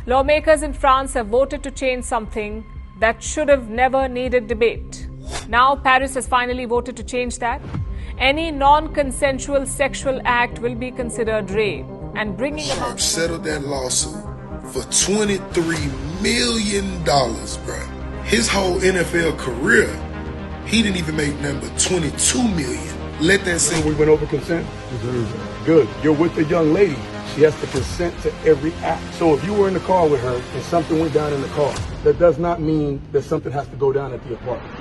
Lawmakers in France have voted to change something that should have never needed debate. Now, Paris has finally voted to change that. Any non-consensual sexual act will be considered rape, and bringing Sharp settled that lawsuit for $23 million, bro. His whole NFL career, he didn't even make nothing but $22 million. Let that sink. We went over consent. Good. You're with the young lady. She has to consent to every act. So if you were in the car with her and something went down in the car, that does not mean that something has to go down at the apartment.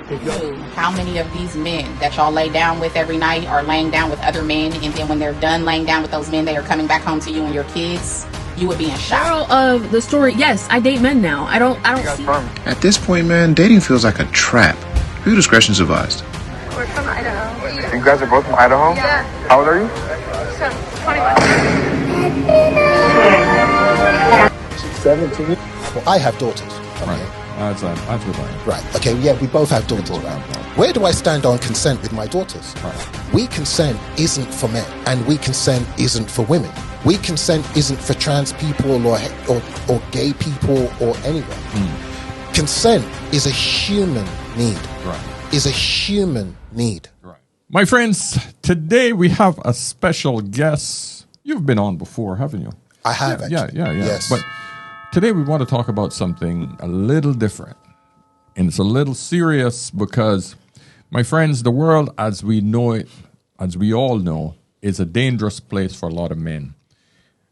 How many of these men that y'all lay down with every night are laying down with other men, and then when they're done laying down with those men, they are coming back home to you and your kids? You would be in shock. Moral of the story, yes, I date men now. I don't see. At this point, man, dating feels like a trap. Viewer discretion is advised. We're from Idaho. You guys are both from Idaho? Yeah. How old are you? 21. 17. Well, I have daughters. Right. That's good. Right. Okay. Yeah, we both have daughters. Right. Where do I stand on consent with my daughters? Right. We consent isn't for men, and we consent isn't for women. We consent isn't for trans people or gay people or anyone. Consent is a human need. Right. Is a human need. Right. My friends, today we have a special guest. You've been on before, haven't you? I have, actually. Yeah. Yes. But today we want to talk about something a little different. And it's a little serious because, my friends, the world as we know it, as we all know, is a dangerous place for a lot of men.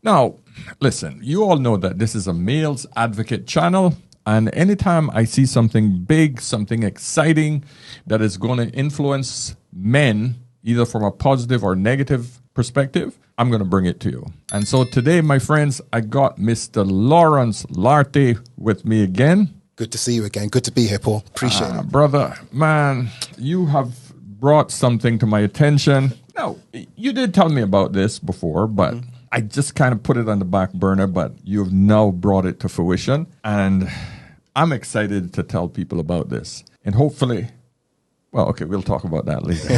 Now, listen, you all know that this is a males advocate channel. And anytime I see something big, something exciting that is going to influence men, either from a positive or negative perspective, I'm going to bring it to you. And so today, my friends, I got Mr. Lawrence Lartey with me again. Good to see you again. Good to be here, Paul. Appreciate it. Brother, man, you have brought something to my attention. Now, you did tell me about this before, but I just kind of put it on the back burner, but you've now brought it to fruition. And I'm excited to tell people about this. And hopefully, well, okay, we'll talk about that later.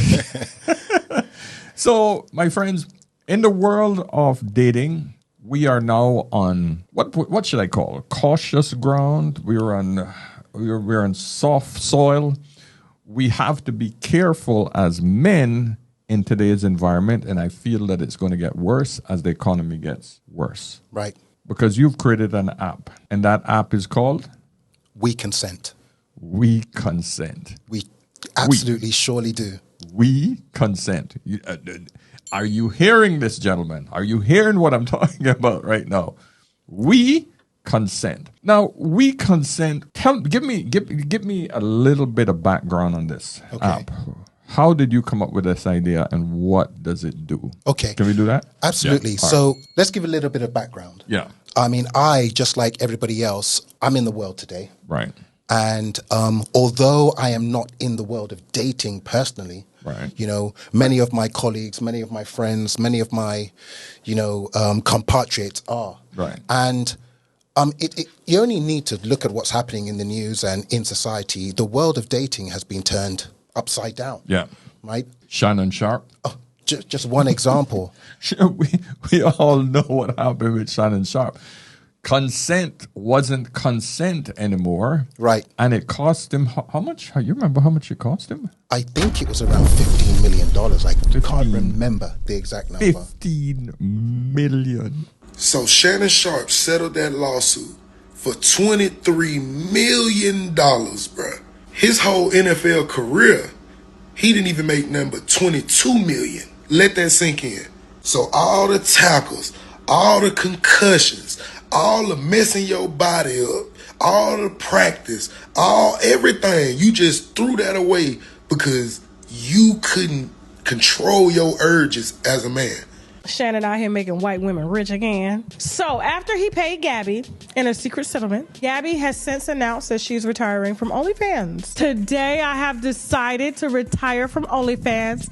So, my friends, in the world of dating, we are now on what should I call it? Cautious ground. We're on soft soil. We have to be careful as men in today's environment, and I feel that it's going to get worse as the economy gets worse. Right. Because you've created an app, and that app is called We Consent. We Consent. We absolutely surely do. We Consent. Are you hearing this, gentlemen? Are you hearing what I'm talking about right now? We Consent. Now, We Consent. Give me a little bit of background on this app. How did you come up with this idea, and what does it do? Okay. Can we do that? Absolutely. Yeah. So let's give a little bit of background. Yeah. I mean, just like everybody else, I'm in the world today. Right. And although I am not in the world of dating personally, right. You know, many of my colleagues, many of my friends, many of my, compatriots are. Right. And you only need to look at what's happening in the news and in society. The world of dating has been turned upside down. Yeah. Right? Shannon Sharp. Oh, just one example. We all know what happened with Shannon Sharp. Consent wasn't consent anymore. Right. And it cost him how much? You remember how much it cost him? I think it was around $15 million. I can't remember the exact number. $15 million. So Shannon Sharp settled that lawsuit for $23 million, bro. His whole NFL career, he didn't even make nothing but $22 million. Let that sink in. So all the tackles, all the concussions, all the messing your body up, all the practice, everything, you just threw that away because you couldn't control your urges as a man. Shannon out here making white women rich again. So after he paid Gabby in a secret settlement, Gabby has since announced that she's retiring from OnlyFans. Today, I have decided to retire from OnlyFans.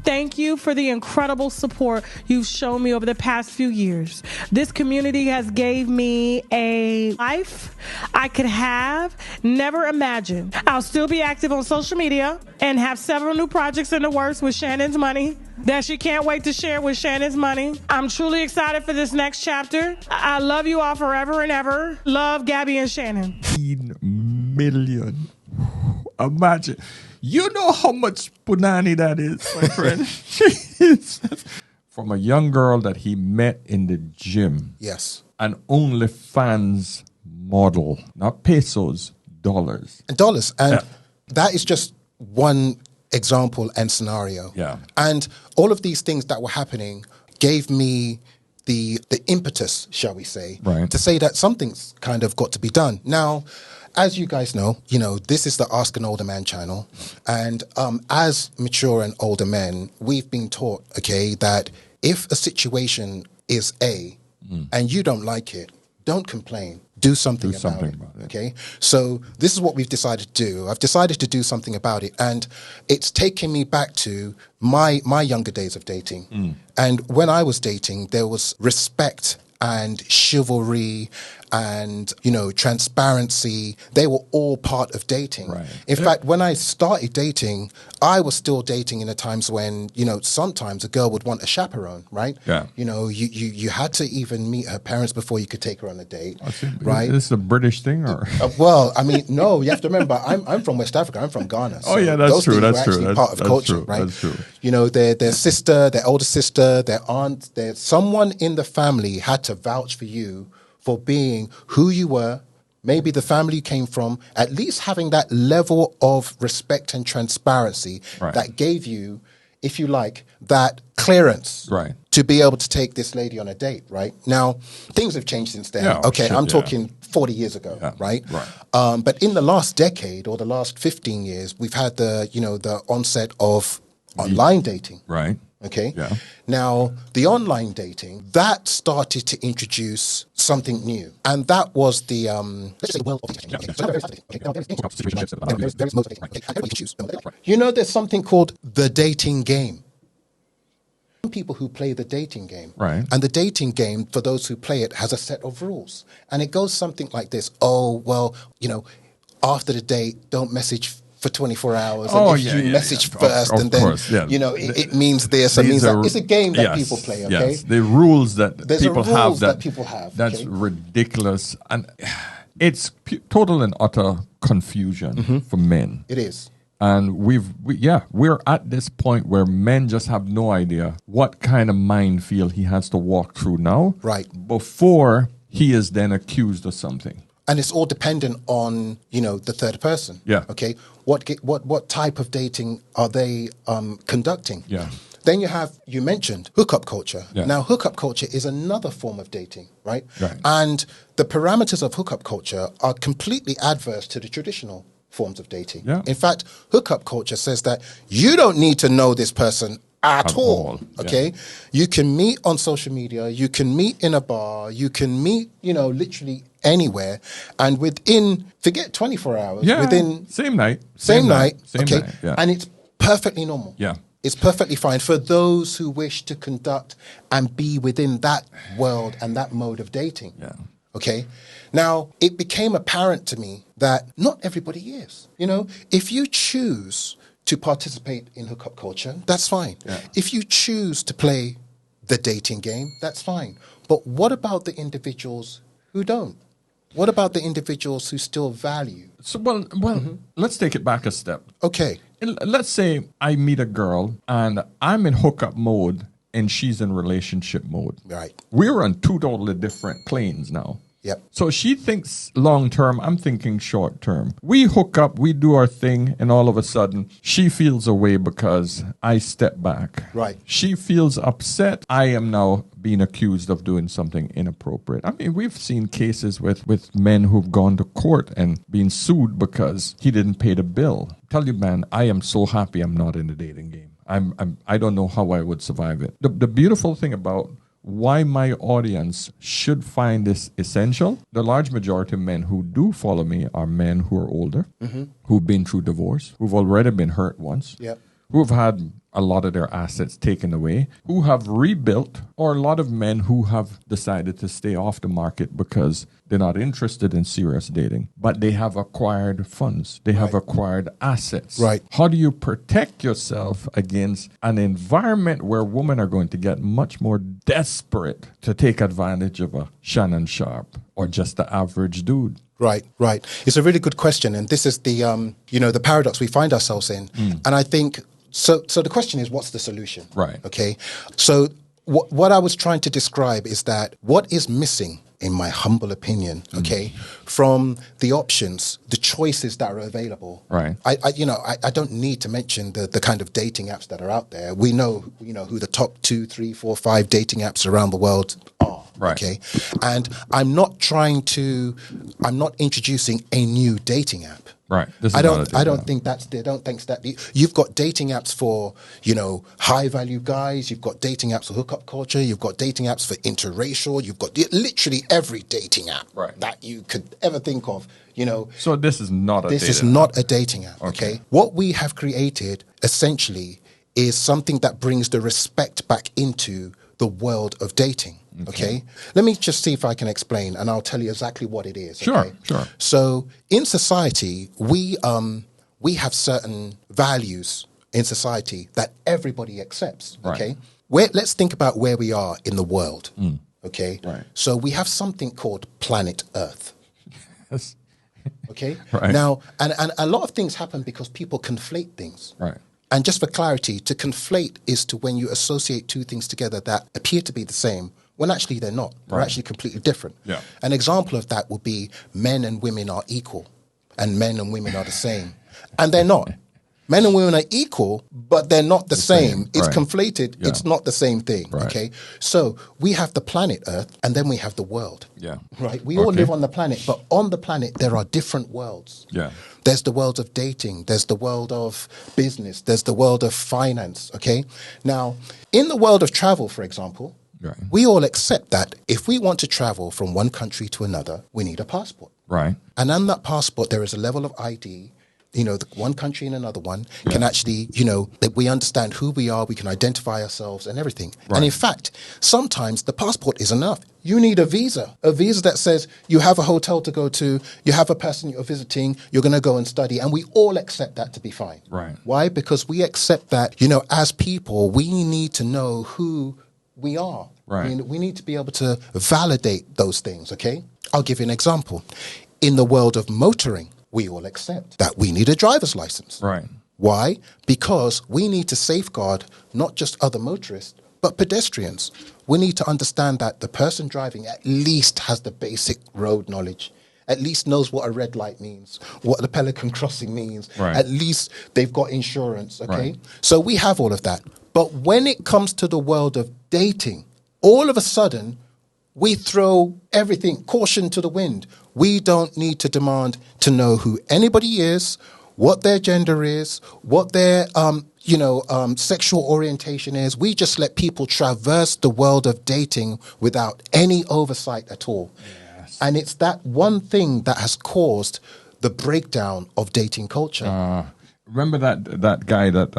Thank you for the incredible support you've shown me over the past few years. This community has gave me a life I could have never imagined. I'll still be active on social media and have several new projects in the works with Shannon's money that she can't wait to share with Shannon's money. I'm truly excited for this next chapter. I love you all forever and ever. Love, Gabby and Shannon. 15 million. Imagine. You know how much punani that is, my friend. Jesus. From a young girl that he met in the gym. Yes. An OnlyFans model. Not pesos, dollars. And dollars. And that is just one example and scenario. Yeah. And all of these things that were happening gave me the impetus, shall we say, right, to say that something's kind of got to be done. Now, as you guys know, this is the Ask an Older Man channel. And as mature and older men, we've been taught, okay, that if a situation is A and you don't like it, don't complain. Do something about it. Okay? So this is what we've decided to do. I've decided to do something about it. And it's taken me back to my younger days of dating. And when I was dating, there was respect and chivalry and, transparency. They were all part of dating. Right. In fact, when I started dating, I was still dating in the times when, sometimes a girl would want a chaperone, right? Yeah. You had to even meet her parents before you could take her on a date, right? Is this a British thing or? Well, I mean, no, you have to remember, I'm from West Africa. I'm from Ghana. So that's those true. things That's were true. actually That's part of culture, true. right? That's true. Their sister, their older sister, their aunt, someone in the family had to vouch for you for being who you were, maybe the family you came from, at least having that level of respect and transparency that gave you, if you like, that clearance to be able to take this lady on a date, right? Now, things have changed since then. I'm talking 40 years ago, right? But in the last decade or the last 15 years, we've had the onset of online dating. Right. Okay. Yeah. Now, the online dating, that started to introduce something new. And that was the, let's say, there's something called the dating game. People who play the dating game. Right. And the dating game, for those who play it, has a set of rules. And it goes something like this. Oh, well, after the date, don't message for 24 hours. And if you message first, and then, it means this and means that. It's a game that people play, okay? Yes, the rules that people have. That people have. That's ridiculous. And it's total and utter confusion for men. It is. And we're at this point where men just have no idea what kind of minefield he has to walk through now. Right. Before he is then accused of something. And it's all dependent on, the third person. Yeah. Okay. What type of dating are they conducting? Yeah. Then you mentioned hookup culture. Yeah. Now, hookup culture is another form of dating, right? Right. And the parameters of hookup culture are completely adverse to the traditional forms of dating. Yeah. In fact, hookup culture says that you don't need to know this person at all. Okay. You can meet on social media, you can meet in a bar, you can meet, literally anywhere, and forget 24 hours, within same night, and it's perfectly normal. Yeah. It's perfectly fine for those who wish to conduct and be within that world and that mode of dating. Yeah. Okay. Now, it became apparent to me that not everybody is. If you choose to participate in hookup culture, that's fine. Yeah. If you choose to play the dating game, that's fine. But what about the individuals who don't? What about the individuals who still value? So, let's take it back a step. Okay. Let's say I meet a girl and I'm in hookup mode and she's in relationship mode. Right. We're on two totally different planes now. Yep. So she thinks long term, I'm thinking short term. We hook up, we do our thing, and all of a sudden she feels away because I step back. Right. She feels upset. I am now being accused of doing something inappropriate. I mean, we've seen cases with men who've gone to court and been sued because he didn't pay the bill. Tell you, man, I am so happy I'm not in the dating game. I don't know how I would survive it. The beautiful thing about why my audience should find this essential, the large majority of men who do follow me are men who are older, who've been through divorce, who've already been hurt once, who've had a lot of their assets taken away, who have rebuilt, or a lot of men who have decided to stay off the market because they're not interested in serious dating, but they have acquired funds. They have acquired assets. Right. How do you protect yourself against an environment where women are going to get much more desperate to take advantage of a Shannon Sharp or just the average dude? Right. It's a really good question, and this is the the paradox we find ourselves in. And I think so. So the question is, what's the solution? Right. Okay. So what I was trying to describe is that what is missing, in my humble opinion, okay, from the options, the choices that are available. Right. I don't need to mention the kind of dating apps that are out there. We know who the top 2, 3, 4, 5 dating apps around the world are. Right. Okay. And I'm not introducing a new dating app. Right. I don't think that you've got dating apps for, high value guys, you've got dating apps for hookup culture, you've got dating apps for interracial, you've got literally every dating app that you could ever think of, So this is not a dating app, okay? What we have created essentially is something that brings the respect back into the world of dating. Okay. Let me just see if I can explain, and I'll tell you exactly what it is. Sure, okay? sure. So in society, we have certain values in society that everybody accepts. Okay. Let's think about where we are in the world. Okay. Right. So we have something called planet Earth. Yes. Okay. Right. Now, and a lot of things happen because people conflate things. Right. And just for clarity, to conflate is to when you associate two things together that appear to be the same, when actually they're not. They're actually completely different. Yeah. An example of that would be men and women are equal, and men and women are the same. And they're not. Men and women are equal, but they're not the same. It's conflated. Yeah. It's not the same thing. Right. Okay. So we have the planet Earth, and then we have the world. Yeah. Right. We all live on the planet, but on the planet there are different worlds. Yeah. There's the world of dating. There's the world of business. There's the world of finance. Okay. Now, in the world of travel, for example, we all accept that if we want to travel from one country to another, we need a passport. Right. And on that passport, there is a level of ID. The one country and another one can actually, that we understand who we are, we can identify ourselves and everything. Right. And in fact, sometimes the passport is enough. You need a visa that says you have a hotel to go to, you have a person you're visiting, you're going to go and study. And we all accept that to be fine. Right. Why? Because we accept that, as people, we need to know who we are. Right. I mean, we need to be able to validate those things, okay? I'll give you an example. In the world of motoring, we all accept that we need a driver's license. Right. Why? Because we need to safeguard not just other motorists, but pedestrians. We need to understand that the person driving at least has the basic road knowledge, at least knows what a red light means, what the pelican crossing means. Right. At least they've got insurance, okay? Right. So we have all of that. But when it comes to the world of dating, all of a sudden, we throw everything, caution to the wind. We don't need to demand to know who anybody is, what their gender is, what their sexual orientation is. We just let people traverse the world of dating without any oversight at all. Yes. And it's that one thing that has caused the breakdown of dating culture. Remember that guy that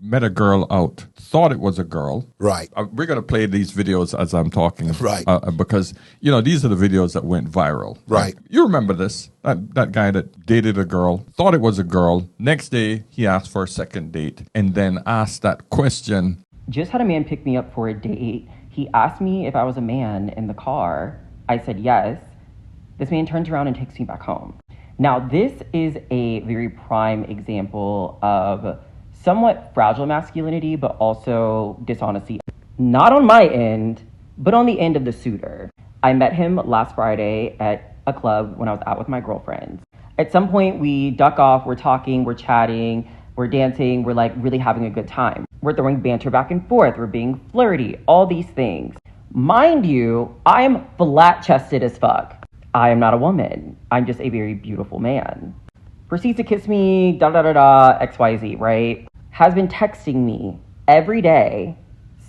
met a girl out, thought it was a girl. Right. We're going to play these videos as I'm talking. Right. Because, these are the videos that went viral. Right. You remember this. That guy that dated a girl, thought it was a girl. Next day, he asked for a second date and then asked that question. Just had a man pick me up for a date. He asked me if I was a man in the car. I said yes. This man turns around and takes me back home. Now, this is a very prime example of somewhat fragile masculinity, but also dishonesty. Not on my end, but on the end of the suitor. I met him last Friday at a club when I was out with my girlfriends. At some point, we duck off, we're talking, we're chatting, we're dancing, we're really having a good time. We're throwing banter back and forth, we're being flirty, all these things. Mind you, I am flat-chested as fuck. I am not a woman. I'm just a very beautiful man. Proceeds to kiss me, XYZ, right? Has been texting me every day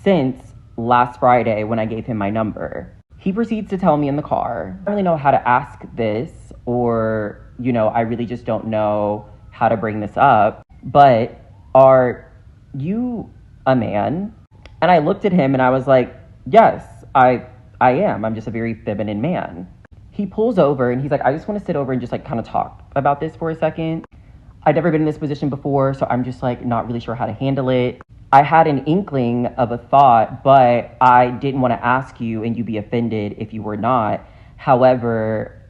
since last Friday when I gave him my number. He proceeds to tell me in the car, I don't really know how to ask this, or, I really just don't know how to bring this up, but our you a man? And I looked at him and I was like, yes, I am. I'm just a very feminine man. He pulls over and he's like, I just want to sit over and just like kind of talk about this for a second. I'd never been in this position before, so I'm just like not really sure how to handle it. I had an inkling of a thought, but I didn't want to ask you and you be offended if you were not. However,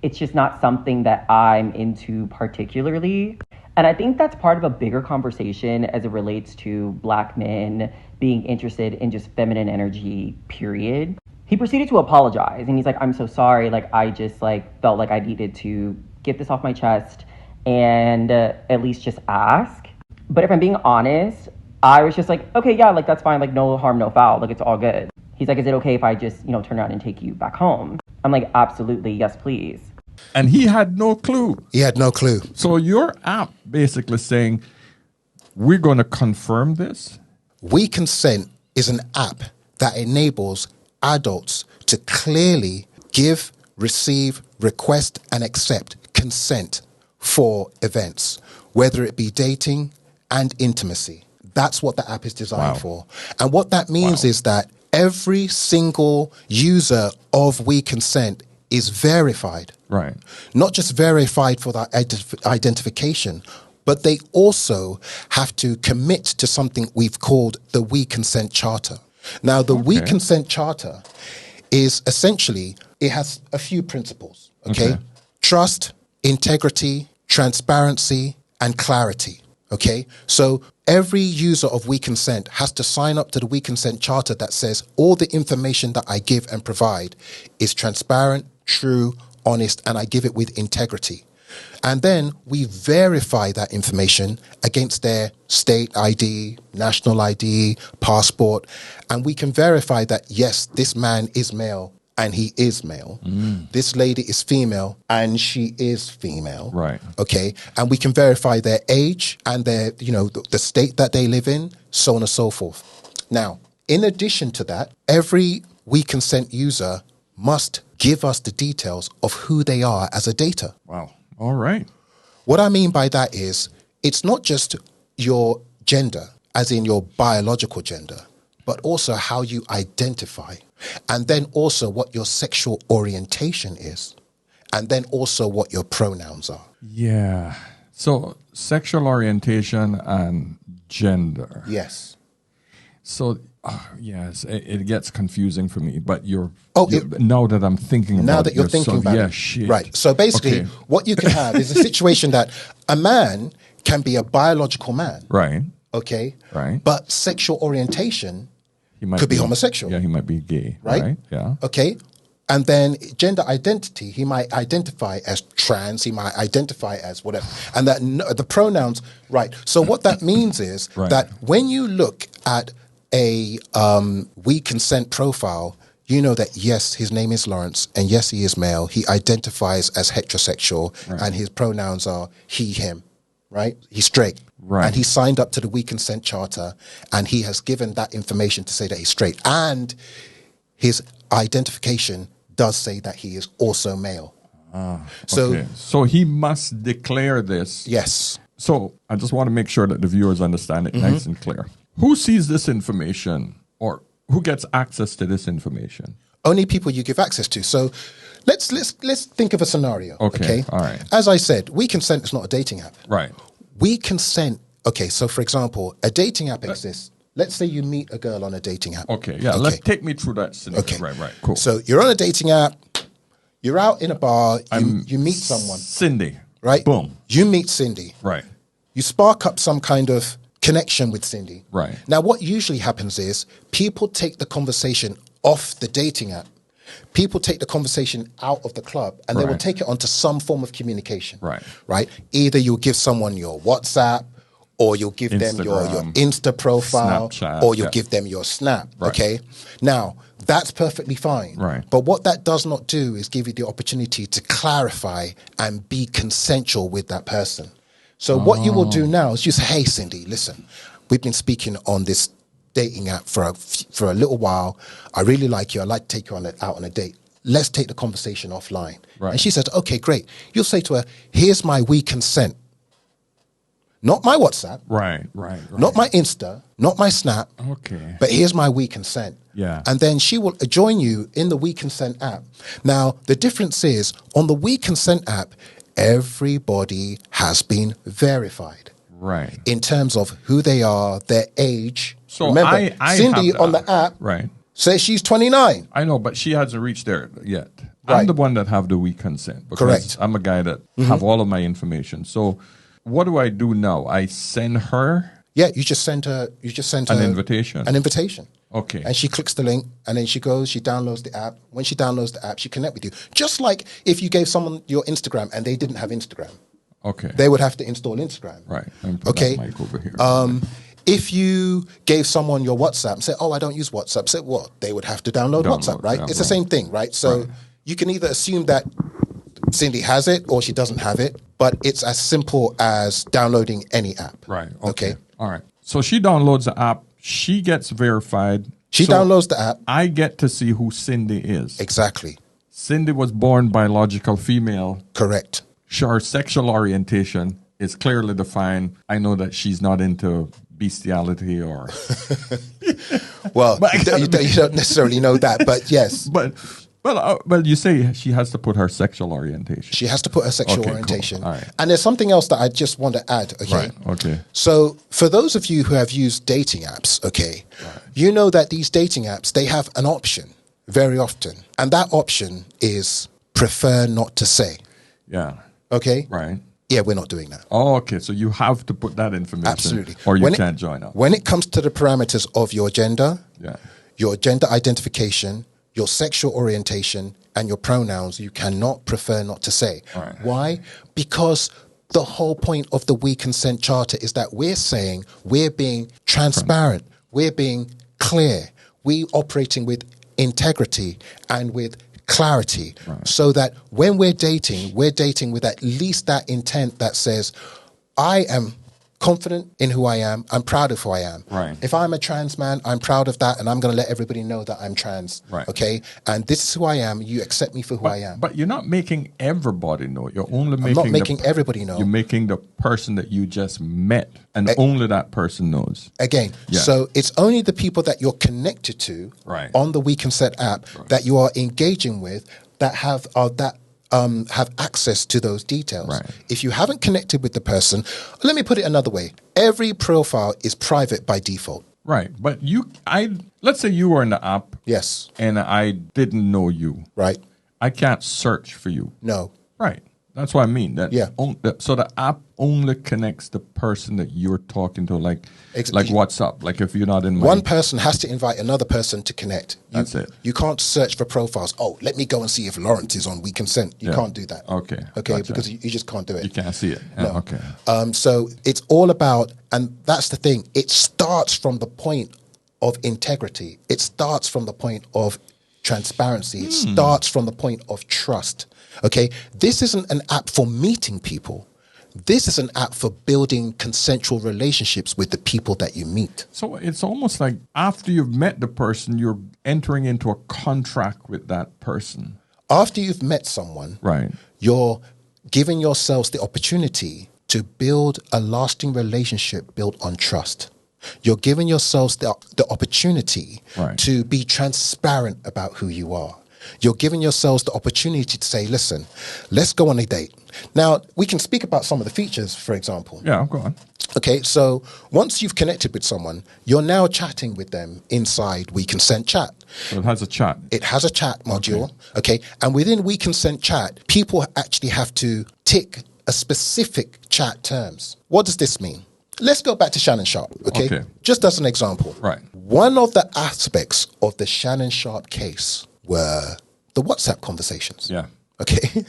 it's just not something that I'm into particularly. And I think that's part of a bigger conversation as it relates to Black men being interested in just feminine energy, period. He proceeded to apologize and he's like, I'm so sorry. Like, I just like felt like I needed to get this off my chest and at least just ask. But if I'm being honest, I was just like, okay, yeah, like that's fine. Like no harm, no foul. Like it's all good. He's like, is it okay if I just, turn around and take you back home? I'm like, absolutely. Yes, please. And he had no clue. He had no clue. So your app basically saying, we're going to confirm this? We Consent is an app that enables adults to clearly give, receive, request, and accept consent for events, whether it be dating and intimacy. That's what the app is designed for. And what that means is that every single user of We Consent is verified. Right. Not just verified for that identification, but they also have to commit to something we've called the We Consent Charter. Now, the We Consent Charter is essentially, it has a few principles, okay? Trust, integrity, transparency, and clarity, okay? So every user of We Consent has to sign up to the We Consent Charter that says all the information that I give and provide is transparent, true, honest, and I give it with integrity. And then we verify that information against their state ID, national ID, passport, and we can verify that, yes, this man is male and he is male. This lady is female and she is female. Right. Okay. And we can verify their age and their, the state that they live in, so on and so forth. Now, in addition to that, every We Consent user must give us the details of who they are as a dater. Wow. All right. What I mean by that is it's not just your gender, as in your biological gender, but also how you identify, and then also what your sexual orientation is, and then also what your pronouns are. Yeah. So sexual orientation and gender. Yes. So, yes, it gets confusing for me, but now that I'm thinking about it. Now that you're thinking about it. Shit. Right. So basically, what you can have is a situation that a man can be a biological man. Right. Okay. Right. But sexual orientation could be homosexual. Yeah, he might be gay. Right? Yeah. Okay. And then gender identity, he might identify as trans, he might identify as whatever. And that the pronouns, right. So what that means is that when you look at a We Consent profile, you know that, yes, his name is Lawrence, and yes, he is male. He identifies as heterosexual, and his pronouns are he, him, right? He's straight. Right. And he signed up to the We Consent Charter, and he has given that information to say that he's straight. And his identification does say that he is also male. So he must declare this. Yes. So I just want to make sure that the viewers understand it nice and clear. Who sees this information, or who gets access to this information? Only people you give access to. So let's think of a scenario. Okay. All right. As I said, We Consent is not a dating app. Right. We Consent. Okay. So for example, a dating app exists. Let's say you meet a girl on a dating app. Okay. Yeah. Let's take me through that scenario. Okay. Right. Cool. So you're on a dating app. You're out in a bar. You meet someone. Cindy. Right. Boom. You meet Cindy. Right. You spark up some kind of connection with Cindy. Right. Now, what usually happens is people take the conversation off the dating app. People take the conversation out of the club and they will take it onto some form of communication. Right. Right. Either you'll give someone your WhatsApp, or you'll give them your Insta profile, Snapchat, or you'll give them your Snap. Right. Okay. Now, that's perfectly fine. Right. But what that does not do is give you the opportunity to clarify and be consensual with that person. So what you will do now is you say, hey, Cindy, listen, we've been speaking on this dating app for a little while. I really like you. I'd like to take you out on a date. Let's take the conversation offline. Right. And she says, okay, great. You'll say to her, here's my We Consent. not my WhatsApp, Right. not my Insta, not my Snap. Okay. But here's my We Consent. Yeah. And then she will join you in the We Consent app. Now, the difference is on the We Consent app, everybody has been verified. Right. In terms of who they are, their age. So remember, I Cindy have on the app right. says she's 29. I know, but she hasn't reached there yet. Right. I'm the one that have the We Consent. Because Correct. I'm a guy that have all of my information. So what do I do now? I send her Yeah, you just send her an invitation. An invitation. Okay. And she clicks the link, and then she goes, she downloads the app. When she downloads the app, she connect with you. Just like if you gave someone your Instagram and they didn't have Instagram. Okay. They would have to install Instagram. Right. Put Okay. that mic over here. If you gave someone your WhatsApp and said, oh, I don't use WhatsApp, say what? They would have to download WhatsApp, right? yeah, It's the same thing, right? So you can either assume that Cindy has it or she doesn't have it, but it's as simple as downloading any app. Right. Okay. All right. So she downloads the app. She gets verified. She downloads the app. I get to see who Cindy is. Exactly. Cindy was born biological female. Correct. Her sexual orientation is clearly defined. I know that she's not into bestiality or... Well, you don't necessarily know that, but yes. Well, you say she has to put her sexual orientation. She has to put her sexual Okay, orientation. cool. All right. And there's something else that I just want to add, okay? Right, okay. So for those of you who have used dating apps, okay, you know that these dating apps, they have an option very often. And that option is prefer not to say. Yeah. Okay? Right. Yeah, we're not doing that. Oh, okay. So you have to put that information. Absolutely. Or you can't join up. When it comes to the parameters of your gender, Yeah. your gender identification, your sexual orientation, and your pronouns, you cannot prefer not to say. Right. Why? Because the whole point of the We Consent Charter is that we're saying we're being transparent, we're being clear, we're operating with integrity and with clarity, so that when we're dating with at least that intent that says, I am confident in who I am. I'm proud of who I am. Right. If I'm a trans man, I'm proud of that, and I'm going to let everybody know that I'm trans. Right. Okay. And this is who I am. You accept me for who I am. But you're not making everybody know. You're only making. I'm not making everybody know. You're making the person that you just met, and only that person knows. Again, Yeah. so it's only the people that you're connected to on the We Consent app that you are engaging with that have access to those details. Right. If you haven't connected with the person, let me put it another way. Every profile is private by default. Right. But let's say you were in the app. Yes. And I didn't know you. Right. I can't search for you. No. Right. That's what I mean. Yeah. So the app only connects the person that you're talking to, like WhatsApp. Like if you're not in my... One person has to invite another person to connect. That's it. You can't search for profiles. Oh, let me go and see if Lawrence is on We Consent. You can't do that. Okay. Okay, Gotcha. because you just can't do it. You can't see it. No. Okay. So it's all about, and that's the thing, it starts from the point of integrity. It starts from the point of transparency. It starts from the point of trust. Okay, this isn't an app for meeting people. This is an app for building consensual relationships with the people that you meet. So it's almost like after you've met the person, you're entering into a contract with that person. After you've met someone, right, you're giving yourselves the opportunity to build a lasting relationship built on trust. You're giving yourselves the opportunity to be transparent about who you are. You're giving yourselves the opportunity to say, listen, let's go on a date. Now, we can speak about some of the features, for example. Yeah, go on. Okay, so once you've connected with someone, you're now chatting with them inside We Consent Chat. So it has a chat. It has a chat module, okay? And within We Consent Chat, people actually have to tick a specific chat terms. What does this mean? Let's go back to Shannon Sharp, okay? Just as an example. Right. One of the aspects of the Shannon Sharp case were the WhatsApp conversations. Yeah. Okay.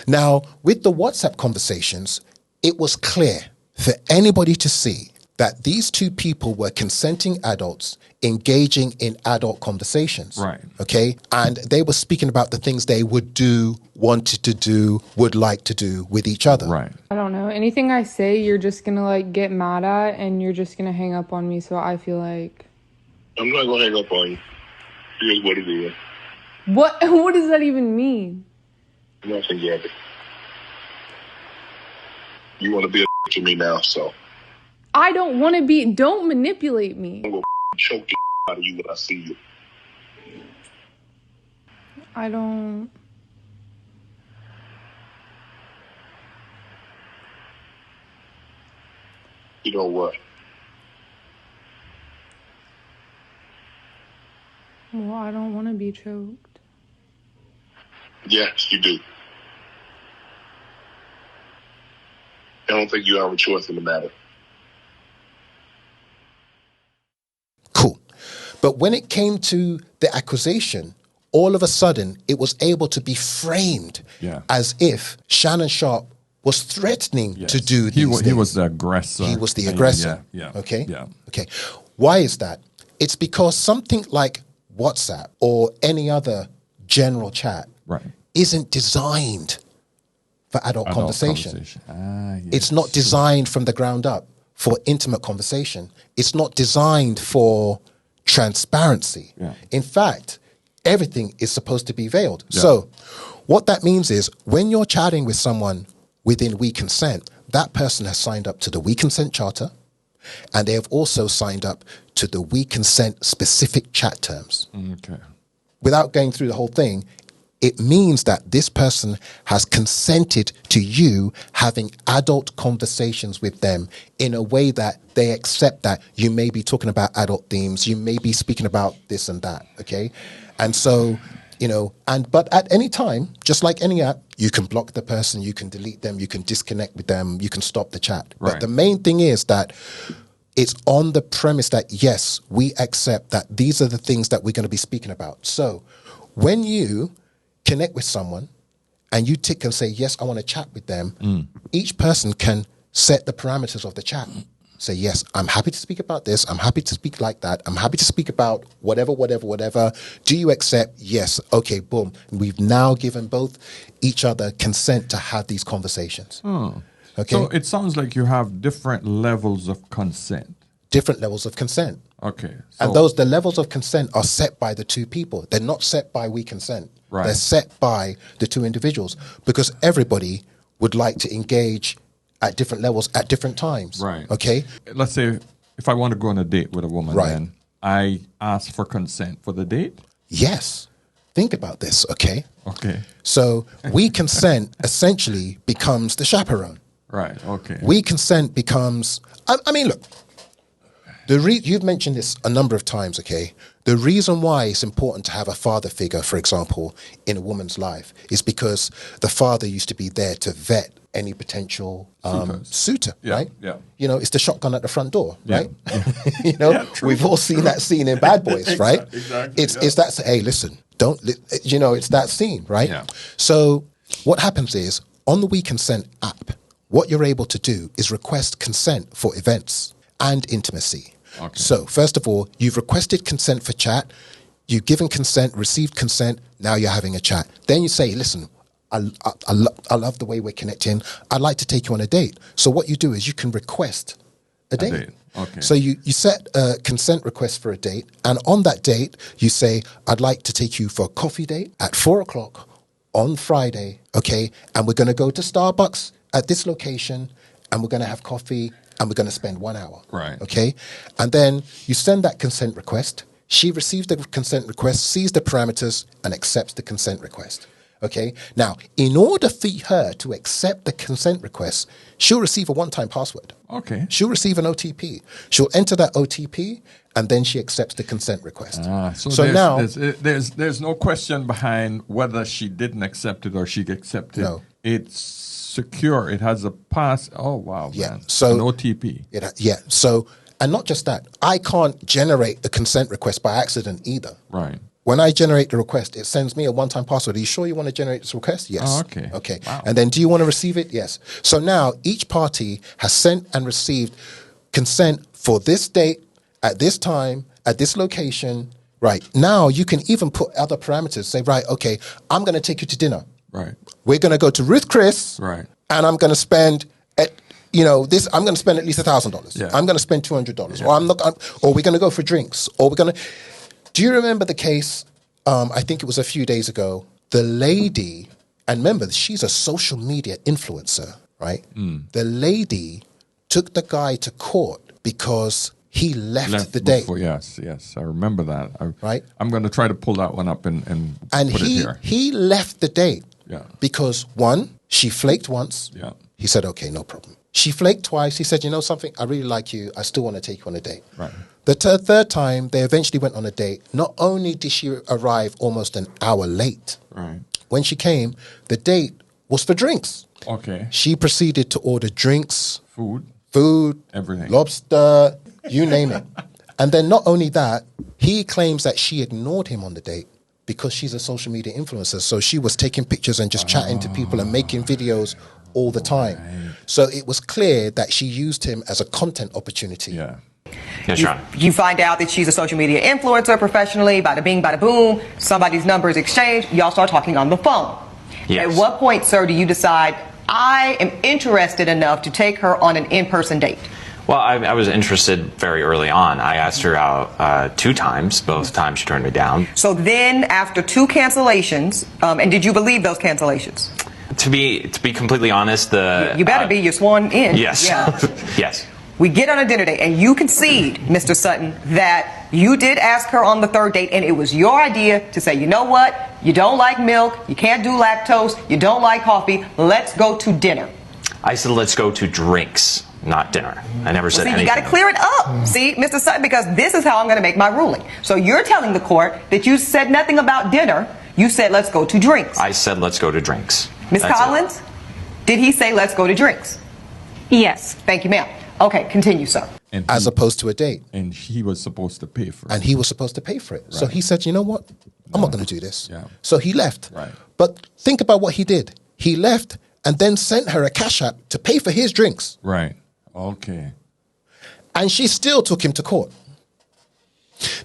Now, with the WhatsApp conversations, it was clear for anybody to see that these two people were consenting adults engaging in adult conversations. Right. Okay. And they were speaking about the things they would do, wanted to do, would like to do with each other. Right. I don't know. Anything I say, you're just going to like get mad at and you're just going to hang up on me. So I feel like... I'm not going to hang up on you. Here's what it is. What does that even mean? Nothing yet. You want to be a with me now, so I don't want to be, don't manipulate me. I'm gonna choke the out of you when I see you. I don't. You know what? Well, I don't want to be choked. Yes, you do. I don't think you have a choice in the matter. Cool. But when it came to the accusation, all of a sudden it was able to be framed as if Shannon Sharp was threatening to do these things. He was the aggressor. He was the aggressor. Yeah. Okay? Yeah. Okay. Why is that? It's because something like WhatsApp or any other general chat isn't designed for adult conversation. It's not designed from the ground up for intimate conversation. It's not designed for transparency. In fact, everything is supposed to be veiled. So what that means is when you're chatting with someone within We Consent, that person has signed up to the We Consent Charter, and they have also signed up to the We Consent specific chat terms. Okay. Without going through the whole thing, it means that this person has consented to you having adult conversations with them in a way that they accept that you may be talking about adult themes, you may be speaking about this and that, okay? And so, you know, but at any time, just like any app, you can block the person, you can delete them, you can disconnect with them, you can stop the chat. But the main thing is that it's on the premise that, yes, we accept that these are the things that we're going to be speaking about. So when you connect with someone and you tick and say, yes, I want to chat with them, each person can set the parameters of the chat. Say, yes, I'm happy to speak about this. I'm happy to speak like that. I'm happy to speak about whatever. Do you accept? Yes. Okay, boom. We've now given both each other consent to have these conversations. Okay. So it sounds like you have different levels of consent. Different levels of consent. Okay. And the levels of consent are set by the two people. They're not set by We Consent. Right. They're set by the two individuals because everybody would like to engage at different levels at different times. Right. Okay. Let's say if I want to go on a date with a woman, then I ask for consent for the date? Yes. Think about this, okay? Okay. So We Consent essentially becomes the chaperone. Right, okay. We Consent becomes, I mean, look, you've mentioned this a number of times, okay? The reason why it's important to have a father figure, for example, in a woman's life is because the father used to be there to vet any potential suitor, right? Yeah. You know, it's the shotgun at the front door, right? You know, we've all seen that scene in Bad Boys, right? Exactly. It's that, hey, listen, it's that scene, right? Yeah. So what happens is on the We Consent app, what you're able to do is request consent for events and intimacy. Okay. So first of all, you've requested consent for chat, you've given consent, received consent, now you're having a chat. Then you say, listen, I love the way we're connecting. I'd like to take you on a date. So what you do is you can request a date. Okay. So you set a consent request for a date, and on that date, you say, I'd like to take you for a coffee date at 4:00 on Friday, okay? And we're going to go to Starbucks at this location, and we're going to have coffee, and we're going to spend 1 hour. Right. Okay? And then you send that consent request. She receives the consent request, sees the parameters, and accepts the consent request. Okay? Now, in order for her to accept the consent request, she'll receive a one-time password. Okay. She'll receive an OTP. She'll enter that OTP, and then she accepts the consent request. So now there's no question behind whether she didn't accept it or she accepted. No. It's secure. It has a pass. Oh wow, Yeah. man. So an OTP. Yeah. So, and not just that, I can't generate a consent request by accident either. Right. When I generate the request, it sends me a one-time password. Are you sure you want to generate this request? Yes. Oh, okay. Okay. Wow. And then do you want to receive it? Yes. So now each party has sent and received consent for this date, at this time, at this location. Right. Now you can even put other parameters. Say, right, okay, I'm going to take you to dinner. Right. We're going to go to Ruth Chris. Right. And I'm going to spend I'm going to spend at least $1,000. Yeah. I'm going to spend $200. Yeah. Or we're going to go for drinks. Or we're going to. Do you remember the case? I think it was a few days ago. The lady, and remember, she's a social media influencer, right? The lady took the guy to court because he left the date. Yes, I remember that. Right. I'm going to try to pull that one up and put it here. He left the date Yeah. because, one, she flaked once. Yeah. He said, okay, no problem. She flaked twice. He said, you know something? I really like you. I still want to take you on a date. Right. The third time, they eventually went on a date. Not only did she arrive almost an hour late, Right. when she came, the date was for drinks. Okay. She proceeded to order drinks, Food, everything. lobster, you name it. And then not only that, he claims that she ignored him on the date because she's a social media influencer. So she was taking pictures and just chatting to people and making videos all the time. So it was clear that she used him as a content opportunity. Yeah. Yes, you find out that she's a social media influencer professionally, bada bing, bada boom, somebody's number is exchanged, y'all start talking on the phone. Yes. At what point, sir, do you decide, I am interested enough to take her on an in-person date? Well, I was interested very early on. I asked her out 2 times. Both times she turned me down. So then, after 2 cancellations, and did you believe those cancellations? To be completely honest, You better be, you're sworn in. Yes. Yeah. Yes. We get on a dinner date, and you concede, Mr. Sutton, that you did ask her on the 3rd date, and it was your idea to say, you know what, you don't like milk, you can't do lactose, you don't like coffee, let's go to dinner. I said, let's go to drinks, not dinner. I never said anything. You got to clear it up, see, Mr. Sutton, because this is how I'm going to make my ruling. So you're telling the court that you said nothing about dinner, you said let's go to drinks. I said, let's go to drinks. Ms. That's Collins, did he say let's go to drinks? Yes. Thank you, ma'am. Okay, continue, sir. As opposed to a date. And he was supposed to pay for it. And he was supposed to pay for it. Right. So he said, you know what? I'm not going to do this. Yeah. So he left. Right. But think about what he did. He left and then sent her a cash app to pay for his drinks. Right. Okay. And she still took him to court.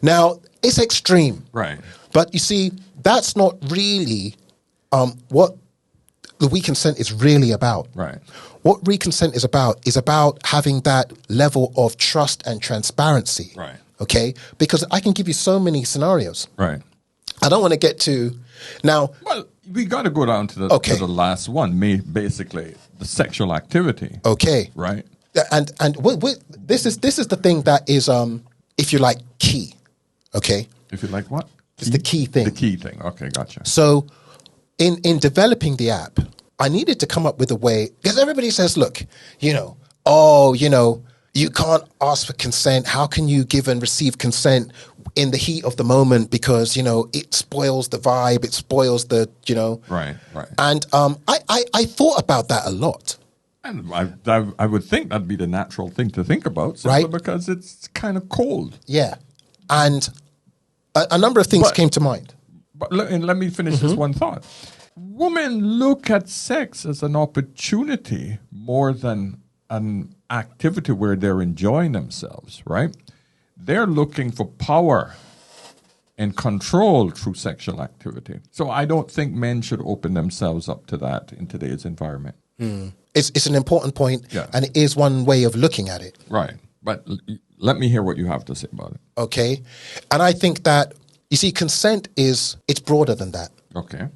Now, it's extreme. Right. But you see, that's not really what the we consent is really about. Right. What reconsent is about having that level of trust and transparency. Right. Okay? Because I can give you so many scenarios. Right. I don't want to get to now. Well, we got to go down to the last one, basically the sexual activity. Okay. Right. And this is the thing that is if you like key. Okay. If you like what? It's the key thing. The key thing. Okay, gotcha. So in developing the app, I needed to come up with a way, because everybody says, look, you can't ask for consent. How can you give and receive consent in the heat of the moment? Because, it spoils the vibe. It spoils the, Right. And I thought about that a lot. And I would think that'd be the natural thing to think about, simply because it's kind of cold. Yeah. And a number of things came to mind. But let me finish this one thought. Women look at sex as an opportunity more than an activity where they're enjoying themselves, right? They're looking for power and control through sexual activity. So I don't think men should open themselves up to that in today's environment. It's an important point, and it is one way of looking at it. Right. But let me hear what you have to say about it. Okay. And I think that, you see, consent it's broader than that. Okay.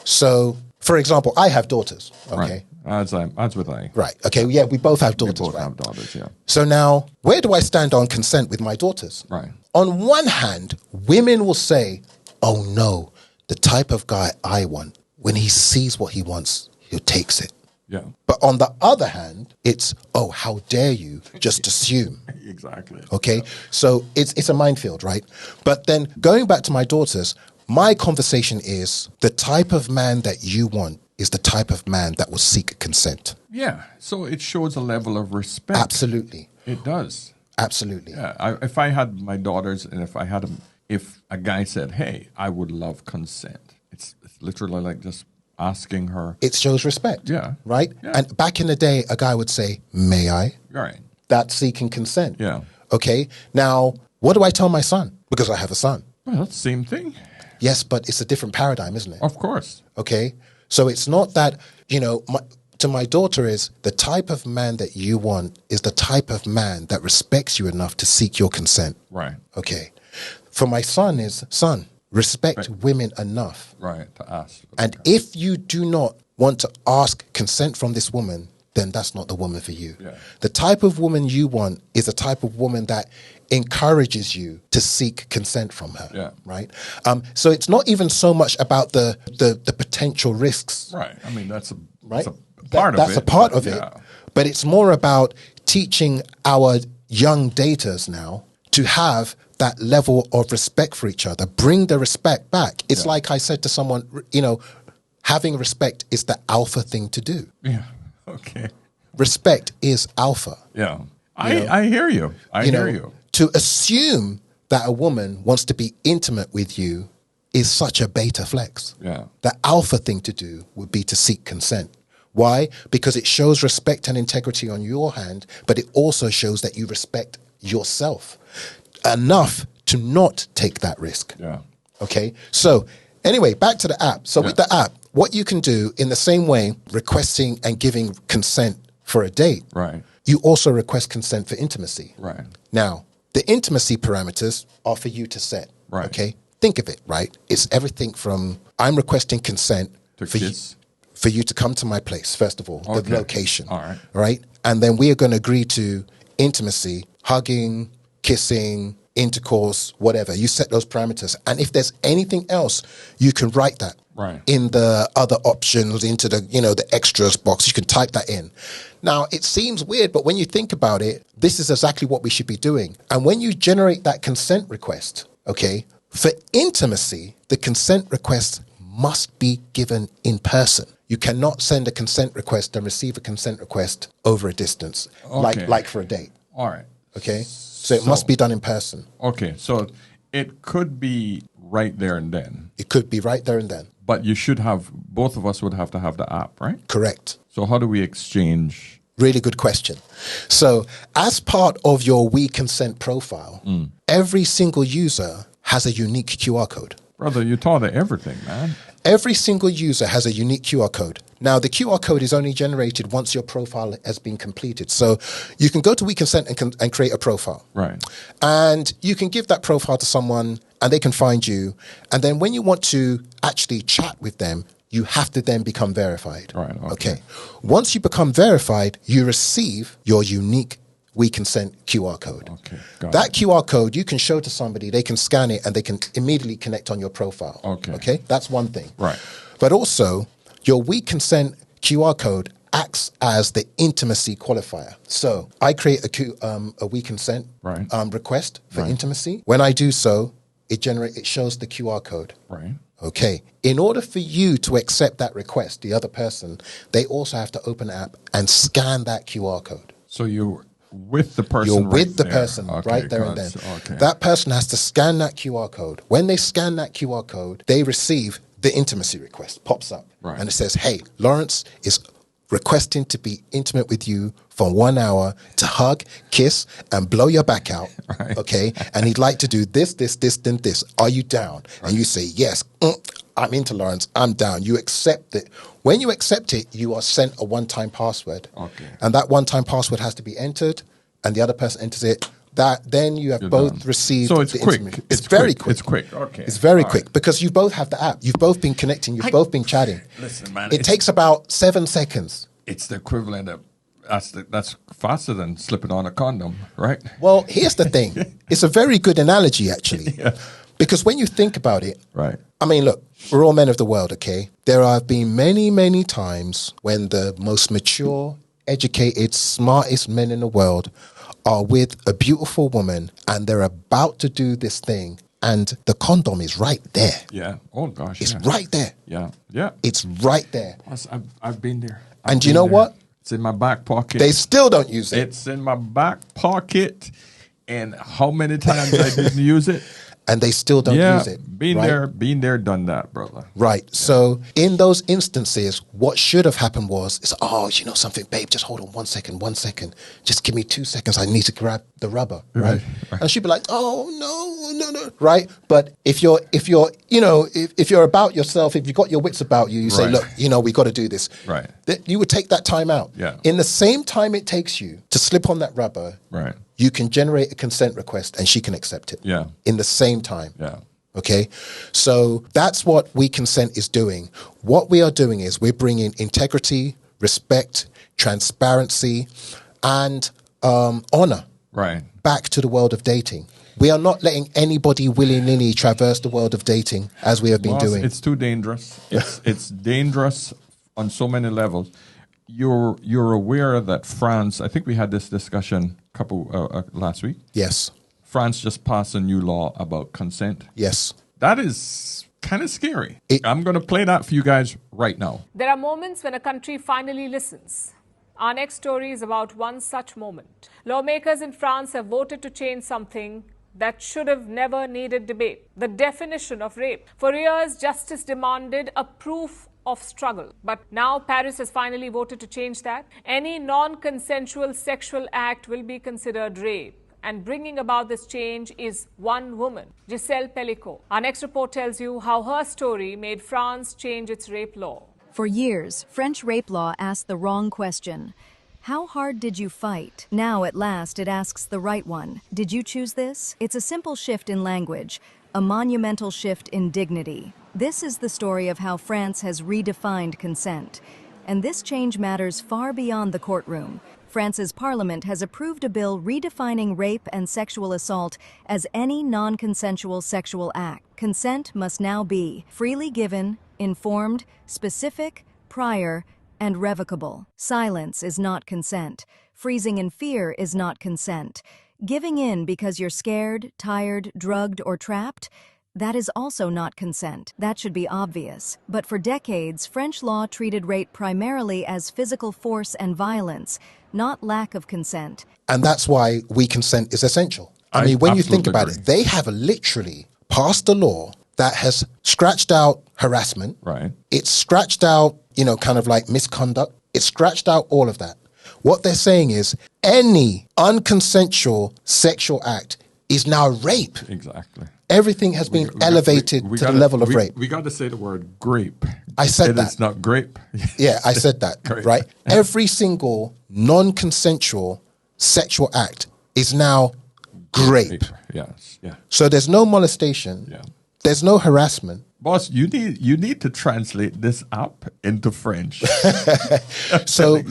So, for example, I have daughters. Okay. Right. As with I. Right. Okay. Yeah, we both have daughters. We both have daughters, yeah. So now, where do I stand on consent with my daughters? Right. On one hand, women will say, oh no, the type of guy I want, when he sees what he wants, he takes it. Yeah. But on the other hand, it's, oh, how dare you just assume. Exactly. Okay. So it's a minefield, right? But then going back to my daughters, my conversation is the type of man that you want is the type of man that will seek consent. Yeah. So it shows a level of respect. Absolutely. It does. Absolutely. Yeah. If I had my daughters and if a guy said, hey, I would love consent, it's literally like just asking her. It shows respect. Yeah. Right? Yeah. And back in the day, a guy would say, may I? Right. That's seeking consent. Yeah. Okay. Now, what do I tell my son? Because I have a son. Well, that's the same thing. Yes, but it's a different paradigm, isn't it? Of course. Okay. So it's not that, to my daughter is the type of man that you want is the type of man that respects you enough to seek your consent. Right. Okay. For my son is, son, respect women enough. Right. To ask. And if you do not want to ask consent from this woman, then that's not the woman for you. Yeah. The type of woman you want is a type of woman that encourages you to seek consent from her. Yeah. Right. So it's not even so much about the potential risks. Right. I mean, that's a Right. that's a part of it. But it's more about teaching our young daters now to have that level of respect for each other. Bring the respect back. It's like I said to someone, having respect is the alpha thing to do. Yeah. Okay. Respect is alpha. Yeah. I hear you. I hear you. To assume that a woman wants to be intimate with you is such a beta flex. Yeah. The alpha thing to do would be to seek consent. Why? Because it shows respect and integrity on your hand, but it also shows that you respect yourself enough to not take that risk. Yeah. Okay. So anyway, back to the app. So with the app, what you can do in the same way, requesting and giving consent for a date, Right. you also request consent for intimacy. Right. Now, the intimacy parameters are for you to set. Right. Okay. Think of it, right? It's everything from I'm requesting consent To for kiss. for you to come to my place, first of all, the Okay. location. All right. Right? And then we are going to agree to intimacy, hugging, kissing, intercourse, whatever. You set those parameters. And if there's anything else, you can write that Right. in the other options, into the, the extras box. You can type that in. Now, it seems weird, but when you think about it, this is exactly what we should be doing. And when you generate that consent request, okay, for intimacy, the consent request must be given in person. You cannot send a consent request and receive a consent request over a distance, Okay. like for a date. All right. Okay? So it must be done in person. Okay. So it could be right there and then. It could be right there and then. But you should have, both of us would have to have the app, right? Correct. So how do we exchange? Really good question. So as part of your We Consent profile, every single user has a unique QR code. Brother, you taught her everything, man. Every single user has a unique QR code. Now, the QR code is only generated once your profile has been completed. So you can go to We Consent and create a profile. Right. And you can give that profile to someone and they can find you. And then when you want to actually chat with them, you have to then become verified. Right. Okay. Once you become verified, you receive your unique We Consent QR code. Okay. That QR code you can show to somebody, they can scan it and they can immediately connect on your profile. Okay. Okay. That's one thing. Right. But also, your We Consent QR code acts as the intimacy qualifier. So I create a We Consent request for intimacy. When I do so, it shows the QR code. Right. Okay. In order for you to accept that request, the other person, they also have to open the app and scan that QR code. So you're with the person. You're with the there. person Okay, right there and good. then. Okay. That person has to scan that QR code. When they scan that QR code, they receive the intimacy request, pops up. Right. And it says, hey, Lawrence is requesting to be intimate with you for 1 hour to hug, kiss, and blow your back out. Right. Okay. And he'd like to do this, then this. Are you down? Right. And you say, yes, I'm into Lawrence. I'm down. You accept it. When you accept it, you are sent a one-time password. Okay. And that one-time password has to be entered, and the other person enters it. Then you have You're both done. received. So it's the quick. intimacy. It's very quick. quick. It's quick. Okay. It's very All quick right. because you both have the app. You've both been connecting. You've both been chatting. Listen, man. It takes about 7 seconds. It's the equivalent of that's faster than slipping on a condom, right? Well, here's the thing. It's a very good analogy, actually. Yeah. Because when you think about it, Right. I mean, look, we're all men of the world, okay? There have been many, many times when the most mature, educated, smartest men in the world are with a beautiful woman and they're about to do this thing and the condom is right there. Yeah. Oh gosh. It's yeah. right there. Yeah. Yeah. It's right there. I've been there. And you know what? It's in my back pocket. They still don't use it. It's in my back pocket. And how many times I didn't use it? And they still don't use it. Been right? there, done that, brother. Right. Yeah. So in those instances, what should have happened was, you know something, babe, just hold on 1 second. Just give me 2 seconds. I need to grab the rubber. Right. And she'd be like, oh, no. Right. But if you're about yourself, if you've got your wits about you, you say, look, we got to do this. Right. You would take that time out. Yeah. In the same time it takes you to slip on that rubber. Right. You can generate a consent request and she can accept it. Yeah. In the same time. Yeah. Okay. So that's what We Consent is doing. What we are doing is we're bringing integrity, respect, transparency, and honor back to the world of dating. We are not letting anybody willy-nilly traverse the world of dating as we have been doing. It's too dangerous. It's dangerous on so many levels. You're aware that France, I think we had this discussion last week. Yes. France just passed a new law about consent. Yes. That is kind of scary. I'm going to play that for you guys right now. There are moments when a country finally listens. Our next story is about one such moment. Lawmakers in France have voted to change something that should have never needed debate: the definition of rape. For years, justice demanded a proof of struggle. But now Paris has finally voted to change that. Any non-consensual sexual act will be considered rape. And bringing about this change is one woman, Giselle Pellicot. Our next report tells you how her story made France change its rape law. For years, French rape law asked the wrong question. How hard did you fight? Now, at last, it asks the right one. Did you choose this? It's a simple shift in language, a monumental shift in dignity. This is the story of how France has redefined consent. And this change matters far beyond the courtroom. France's parliament has approved a bill redefining rape and sexual assault as any non-consensual sexual act. Consent must now be freely given, informed, specific, prior, and revocable. Silence is not consent. Freezing in fear is not consent. Giving in because you're scared, tired, drugged, or trapped, that is also not consent. That should be obvious. But for decades, French law treated rape primarily as physical force and violence, not lack of consent. And that's why we consent is essential. I mean, when you think about it, they have literally passed a law that has scratched out harassment. Right. It's scratched out, kind of like misconduct. It's scratched out all of that. What they're saying is any unconsensual sexual act is now rape. Exactly. Everything has been elevated to the level of rape. We got to say the word grape. I said that. It's not grape. Yeah, I said that, right? Every single non-consensual sexual act is now grape. Yes, yeah. So there's no molestation. Yeah. There's no harassment. Boss, you need to translate this up into French. So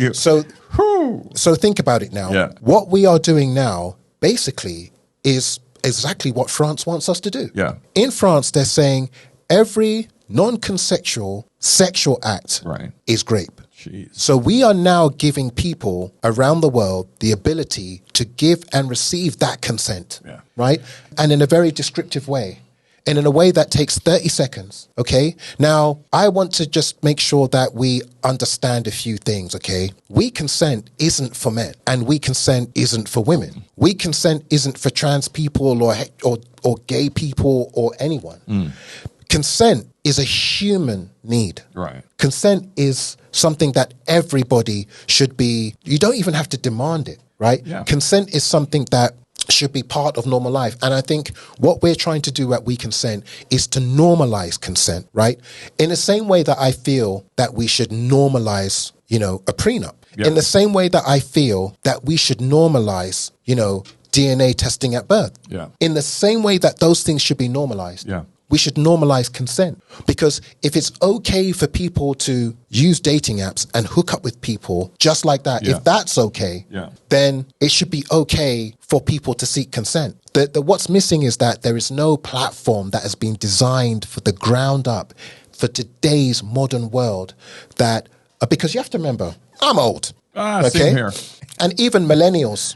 think about it now. Yeah. What we are doing now, basically, is exactly what France wants us to do. Yeah. In France, they're saying every non-consensual sexual act is rape. Jeez. So we are now giving people around the world the ability to give and receive that consent, right? And in a very descriptive way. And in a way that takes 30 seconds, okay? Now, I want to just make sure that we understand a few things, okay? We consent isn't for men, and we consent isn't for women. We consent isn't for trans people or gay people or anyone. Consent is a human need. Right. Consent is something that everybody should be, you don't even have to demand it, right? Yeah. Consent is something that should be part of normal life. And I think what we're trying to do at We Consent is to normalize consent, right? In the same way that I feel that we should normalize, a prenup. Yeah. In the same way that I feel that we should normalize, DNA testing at birth. Yeah. In the same way that those things should be normalized. Yeah. We should normalize consent, because if it's okay for people to use dating apps and hook up with people just like that, if that's okay, then it should be okay for people to seek consent. What's missing is that there is no platform that has been designed for the ground up for today's modern world because you have to remember, I'm old. Same here. And even millennials.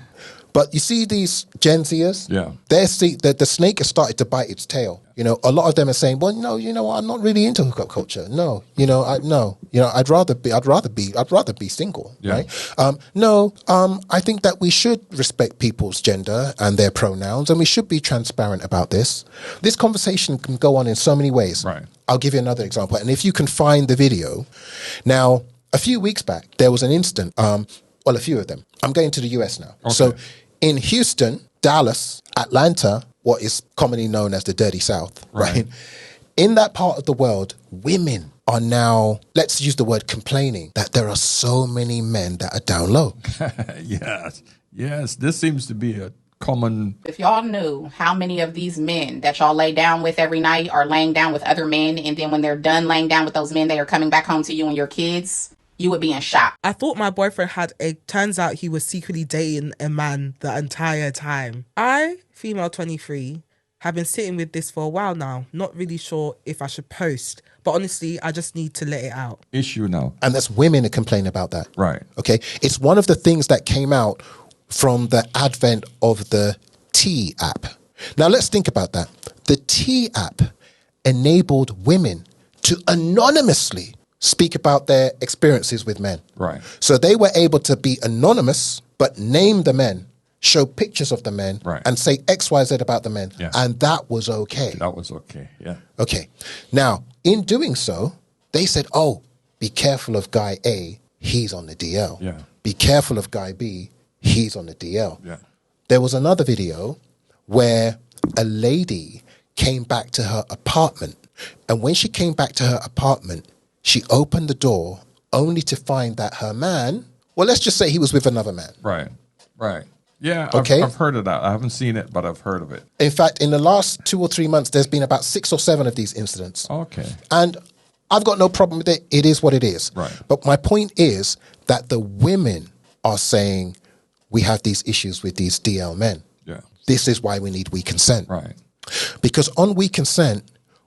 But you see these Gen Zers, the snake has started to bite its tail. A lot of them are saying, well, no, I'm not really into hookup culture. No, I'd rather be single, right? I think that we should respect people's gender and their pronouns, and we should be transparent about this. This conversation can go on in so many ways. Right. I'll give you another example. And if you can find the video. Now, a few weeks back, there was an incident, a few of them. I'm going to the US now. Okay. So in Houston, Dallas, Atlanta, what is commonly known as the Dirty South, right? In that part of the world, women are now, let's use the word complaining, that there are so many men that are down low. Yes. This seems to be a common... If y'all knew how many of these men that y'all lay down with every night are laying down with other men, and then when they're done laying down with those men, they are coming back home to you and your kids, you would be in shock. I thought my boyfriend turns out he was secretly dating a man the entire time. I, female 23, have been sitting with this for a while now. Not really sure if I should post, but honestly, I just need to let it out. Issue now. And that's women who complain about that. Right. Okay. It's one of the things that came out from the advent of the T app. Now let's think about that. The T app enabled women to anonymously speak about their experiences with men. Right. So they were able to be anonymous, but name the men, show pictures of the men, right, and say X, Y, Z about the men. Yeah. And that was okay. That was okay, yeah. Okay. Now, in doing so, they said, oh, be careful of guy A, he's on the DL. Yeah. Be careful of guy B, he's on the DL. Yeah. There was another video where a lady came back to her apartment. And when she came back to her apartment, she opened the door only to find that her man, well, let's just say he was with another man. Right, right. Yeah, okay. I've heard of that. I haven't seen it, but I've heard of it. In fact, in the last 2 or 3 months, there's been about 6 or 7 of these incidents. Okay. And I've got no problem with it. It is what it is. Right. But my point is that the women are saying we have these issues with these DL men. Yeah. This is why we need we consent. Right. Because on we consent,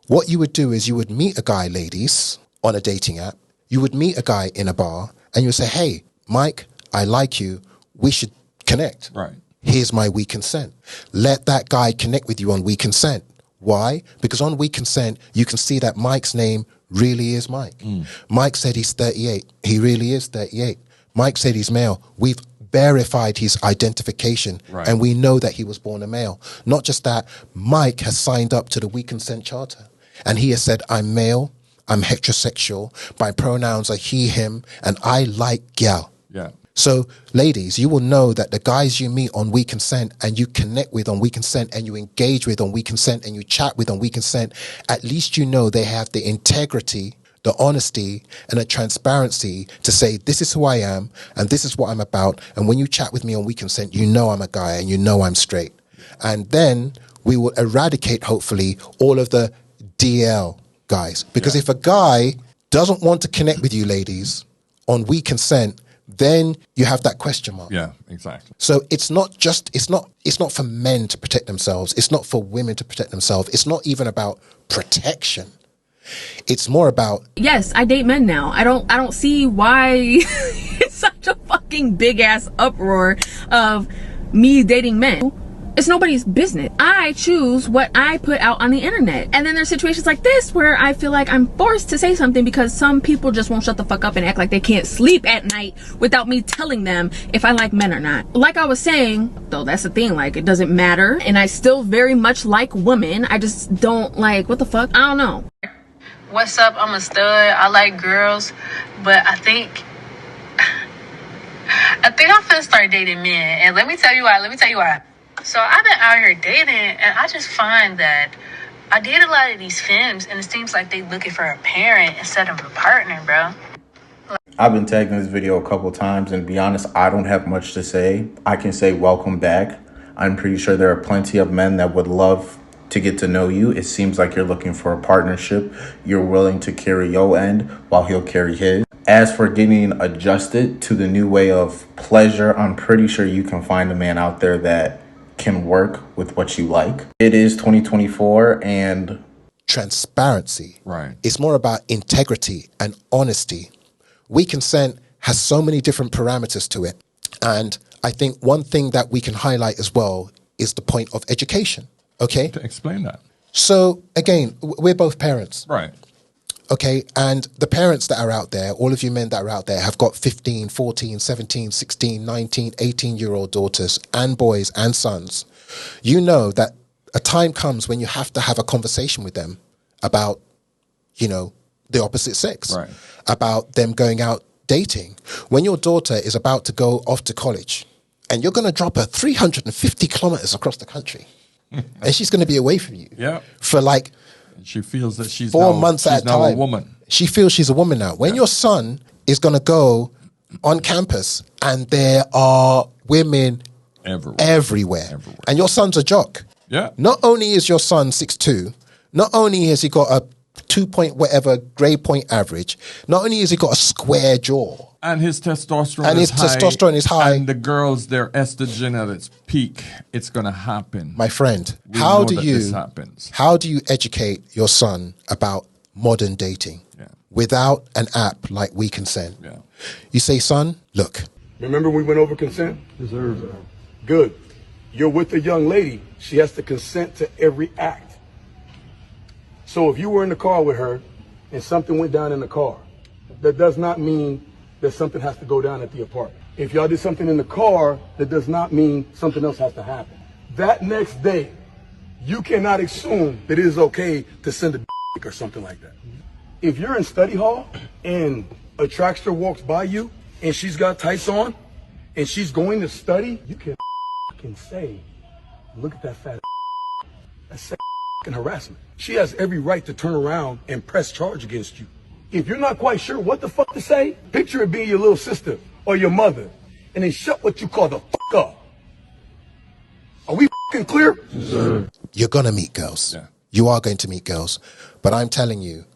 what you would do is you would meet a guy, ladies, on a dating app. You would meet a guy in a bar and you would say, hey, Mike, I like you. We should connect. Right. Here's my we consent. Let that guy connect with you on we consent. Why? Because on we consent, you can see that Mike's name really is Mike. Mike said he's 38. He really is 38. Mike said he's male. We've verified his identification, right, and we know that he was born a male. Not just that, Mike has signed up to the We Consent Charter, and he has said, I'm male, I'm heterosexual, my pronouns are he, him, and I like gal. Yeah. So, ladies, you will know that the guys you meet on We Consent and you connect with on We Consent and you engage with on We Consent and you chat with on We Consent, at least you know they have the integrity, the honesty, and the transparency to say, this is who I am and this is what I'm about. And when you chat with me on We Consent, you know I'm a guy and you know I'm straight. And then we will eradicate, hopefully, all of the DL guys. Because if a guy doesn't want to connect with you, ladies, on We Consent, then you have that question mark. Yeah, exactly. So it's not for men to protect themselves. It's not for women to protect themselves. It's not even about protection. It's more about, yes, I date men now. I don't see why it's such a fucking big ass uproar of me dating men. It's nobody's business. I choose what I put out on the internet. And then there's situations like this where I feel like I'm forced to say something because some people just won't shut the fuck up and act like they can't sleep at night without me telling them if I like men or not. Like I was saying, though, that's the thing, like, it doesn't matter. And I still very much like women. I just don't like, what the fuck? I don't know. What's up? I'm a stud. I like girls, but I think I'm finna start dating men. And let me tell you why. So I've been out here dating, and I just find that I date a lot of these femmes, and it seems like they looking for a parent instead of a partner, bro. I've been tagging this video a couple times, and to be honest, I don't have much to say. I can say welcome back. I'm pretty sure there are plenty of men that would love to get to know you. It seems like you're looking for a partnership. You're willing to carry your end while he'll carry his. As for getting adjusted to the new way of pleasure, I'm pretty sure you can find a man out there that can work with what you like. It is 2024 and transparency. Right. It's more about integrity and honesty. We Consent has so many different parameters to it. And I think one thing that we can highlight as well is the point of education. Okay? To explain that. So again, we're both parents. Right. Okay, and the parents that are out there, all of you men that are out there have got 15, 14, 17, 16, 19, 18-year-old daughters and boys and sons. You know that a time comes when you have to have a conversation with them about, you know, the opposite sex, right, about them going out dating. When your daughter is about to go off to college and you're going to drop her 350 kilometers across the country and she's going to be away from you for like... She feels that she's 4 months at a time. A woman. She feels she's a woman now. When your son is going to go on campus and there are women everywhere. And your son's a jock. Yeah. Not only is your son 6'2", not only has he got a 2 point whatever grade point average, not only has he got a square jaw, and his testosterone is high, and the girls, their estrogen at its peak, it's going to happen. My friend, We how know do that you this happens. how do you educate your son about modern dating without an app like We Consent? You say, son, look. Remember we went over consent? Deserves it. Good. You're with a young lady. She has to consent to every act. So if you were in the car with her and something went down in the car, that does not mean that something has to go down at the apartment. If y'all did something in the car, that does not mean something else has to happen. That next day, you cannot assume that it is okay to send a dick or something like that. If you're in study hall and a trackster walks by you and she's got tights on and she's going to study, you can say, look at that fat. That's harassment. She has every right to turn around and press charge against you. If you're not quite sure what the fuck to say, picture it being your little sister or your mother, and then shut what you call the fuck up. Are we fucking clear? You're gonna meet girls. You are going to meet girls, but I'm telling you,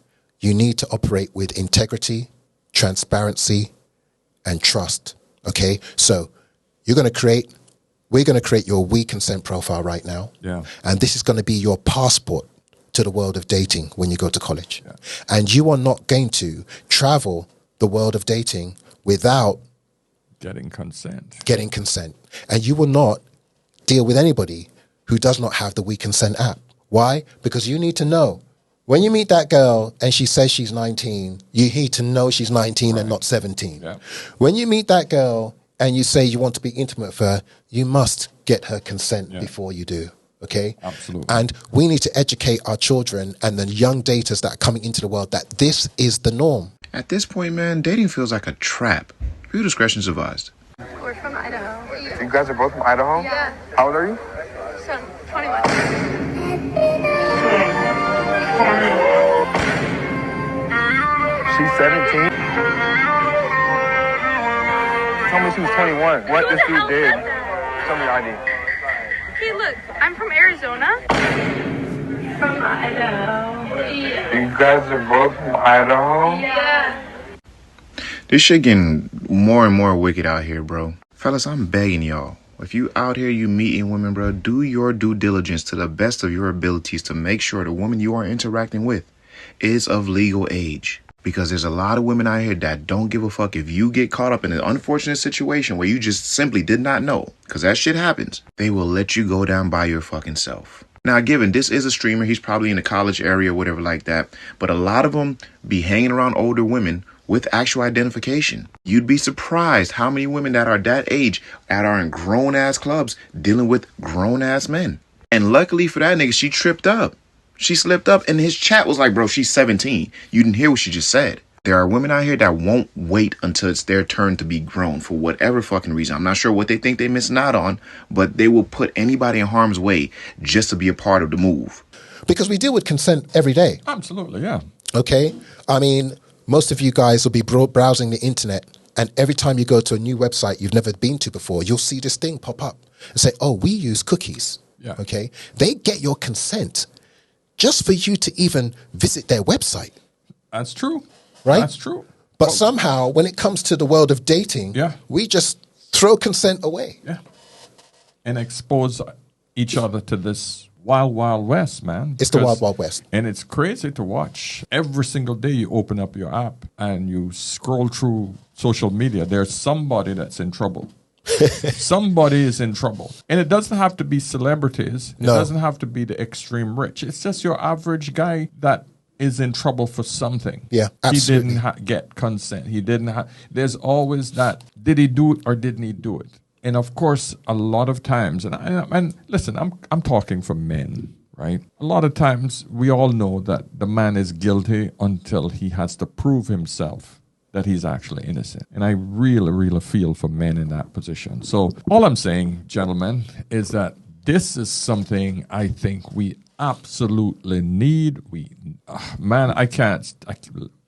you need to operate with integrity, transparency, and trust. Okay, so we're going to create your We Consent profile right now. And this is going to be your passport to the world of dating when you go to college. And you are not going to travel the world of dating without getting consent. And you will not deal with anybody who does not have the We Consent app. Why? Because you need to know. When you meet that girl and she says she's 19, you need to know she's 19 and not 17. When you meet that girl and you say you want to be intimate with her, you must get her consent before you do. Okay? Absolutely. And we need to educate our children and the young daters that are coming into the world that this is the norm. At this point, man, dating feels like a trap. Viewer discretion is advised. We're from Idaho. You guys are both from Idaho? Yeah. How old are you? 21. She's 17? She told me she was 21. What this dude did. Tell me your ID. Hey, look, I'm from Arizona. From Idaho. Yeah. You guys are both from Idaho? Yeah. This shit getting more and more wicked out here, bro. Fellas, I'm begging y'all. If you out here, you meeting women, bro, do your due diligence to the best of your abilities to make sure the woman you are interacting with is of legal age. Because there's a lot of women out here that don't give a fuck if you get caught up in an unfortunate situation where you just simply did not know, because that shit happens. They will let you go down by your fucking self. Now, given this is a streamer, he's probably in the college area or whatever like that, but a lot of them be hanging around older women with actual identification. You'd be surprised how many women that are that age that are in grown-ass clubs dealing with grown-ass men. And luckily for that nigga, she tripped up. She slipped up and his chat was like, bro, she's 17. You didn't hear what she just said. There are women out here that won't wait until it's their turn to be grown for whatever fucking reason. I'm not sure what they think they're missing out on, but they will put anybody in harm's way just to be a part of the move. Because we deal with consent every day. Absolutely, yeah. Okay? I mean, most of you guys will be browsing the internet, and every time you go to a new website you've never been to before, you'll see this thing pop up and say, oh, we use cookies. Yeah. Okay? They get your consent just for you to even visit their website. That's true. Right? That's true. But somehow, when it comes to the world of dating, we just throw consent away. Yeah. And expose each other to this wild, wild west, man. It's the wild, wild west. And it's crazy to watch. Every single day you open up your app and you scroll through social media, there's somebody that's in trouble. Somebody is in trouble. And it doesn't have to be celebrities. It doesn't have to be the extreme rich. It's just your average guy that is in trouble for something. Yeah, absolutely. He didn't get consent. He didn't there's always that, did he do it or didn't he do it? And of course, a lot of times, and listen, I'm talking for men, right? A lot of times we all know that the man is guilty until he has to prove himself that he's actually innocent. And I really, really feel for men in that position. So all I'm saying, gentlemen, is that this is something I think we absolutely need. Man,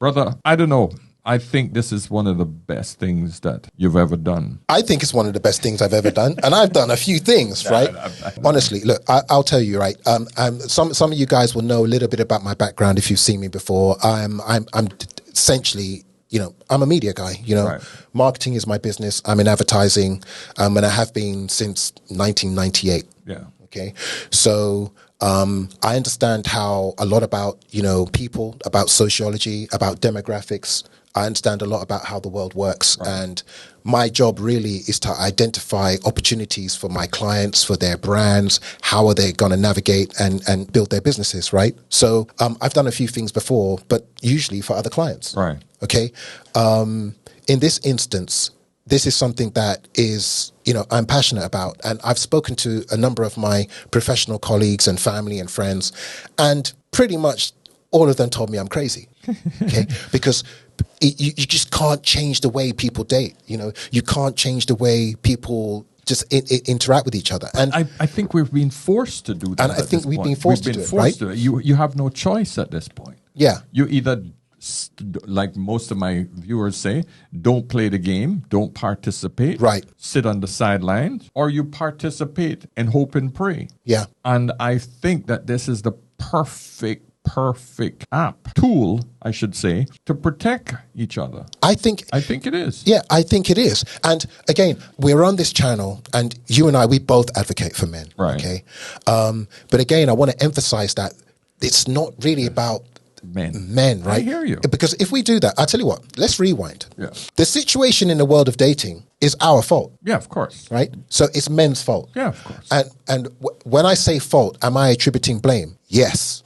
brother, I don't know. I think this is one of the best things that you've ever done. I think it's one of the best things I've ever done, and I've done a few things, right? Honestly, look, I'll tell you, right? Some of you guys will know a little bit about my background if you've seen me before. I'm essentially, I'm a media guy. Marketing is my business. I'm in advertising, and I have been since 1998. Yeah. Okay, so I understand how a lot about people, about sociology, about demographics. I understand a lot about how the world works, and my job really is to identify opportunities for my clients, for their brands. How are they going to navigate and build their businesses, right? So I've done a few things before, but usually for other clients. Right. Okay. In this instance, this is something that is, I'm passionate about. And I've spoken to a number of my professional colleagues and family and friends, and pretty much all of them told me I'm crazy. Okay. Because you just can't change the way people date. You can't change the way people just interact with each other. And I think we've been forced to do that. And I think we've been forced to do it, right? You have no choice at this point. Yeah. You either, like most of my viewers say, don't play the game, don't participate, right? Sit on the sidelines, or you participate and hope and pray. Yeah. And I think that this is the perfect tool, I should say, to protect each other. I think it is. Yeah, I think it is. And again, we're on this channel, and you and I, we both advocate for men. Right. Okay. But again, I want to emphasize that it's not really about men, right? I hear you. Because if we do that, I'll tell you what, let's rewind. Yeah. The situation in the world of dating is our fault. Yeah, of course. Right? So it's men's fault. Yeah, of course. And when I say fault, am I attributing blame? Yes.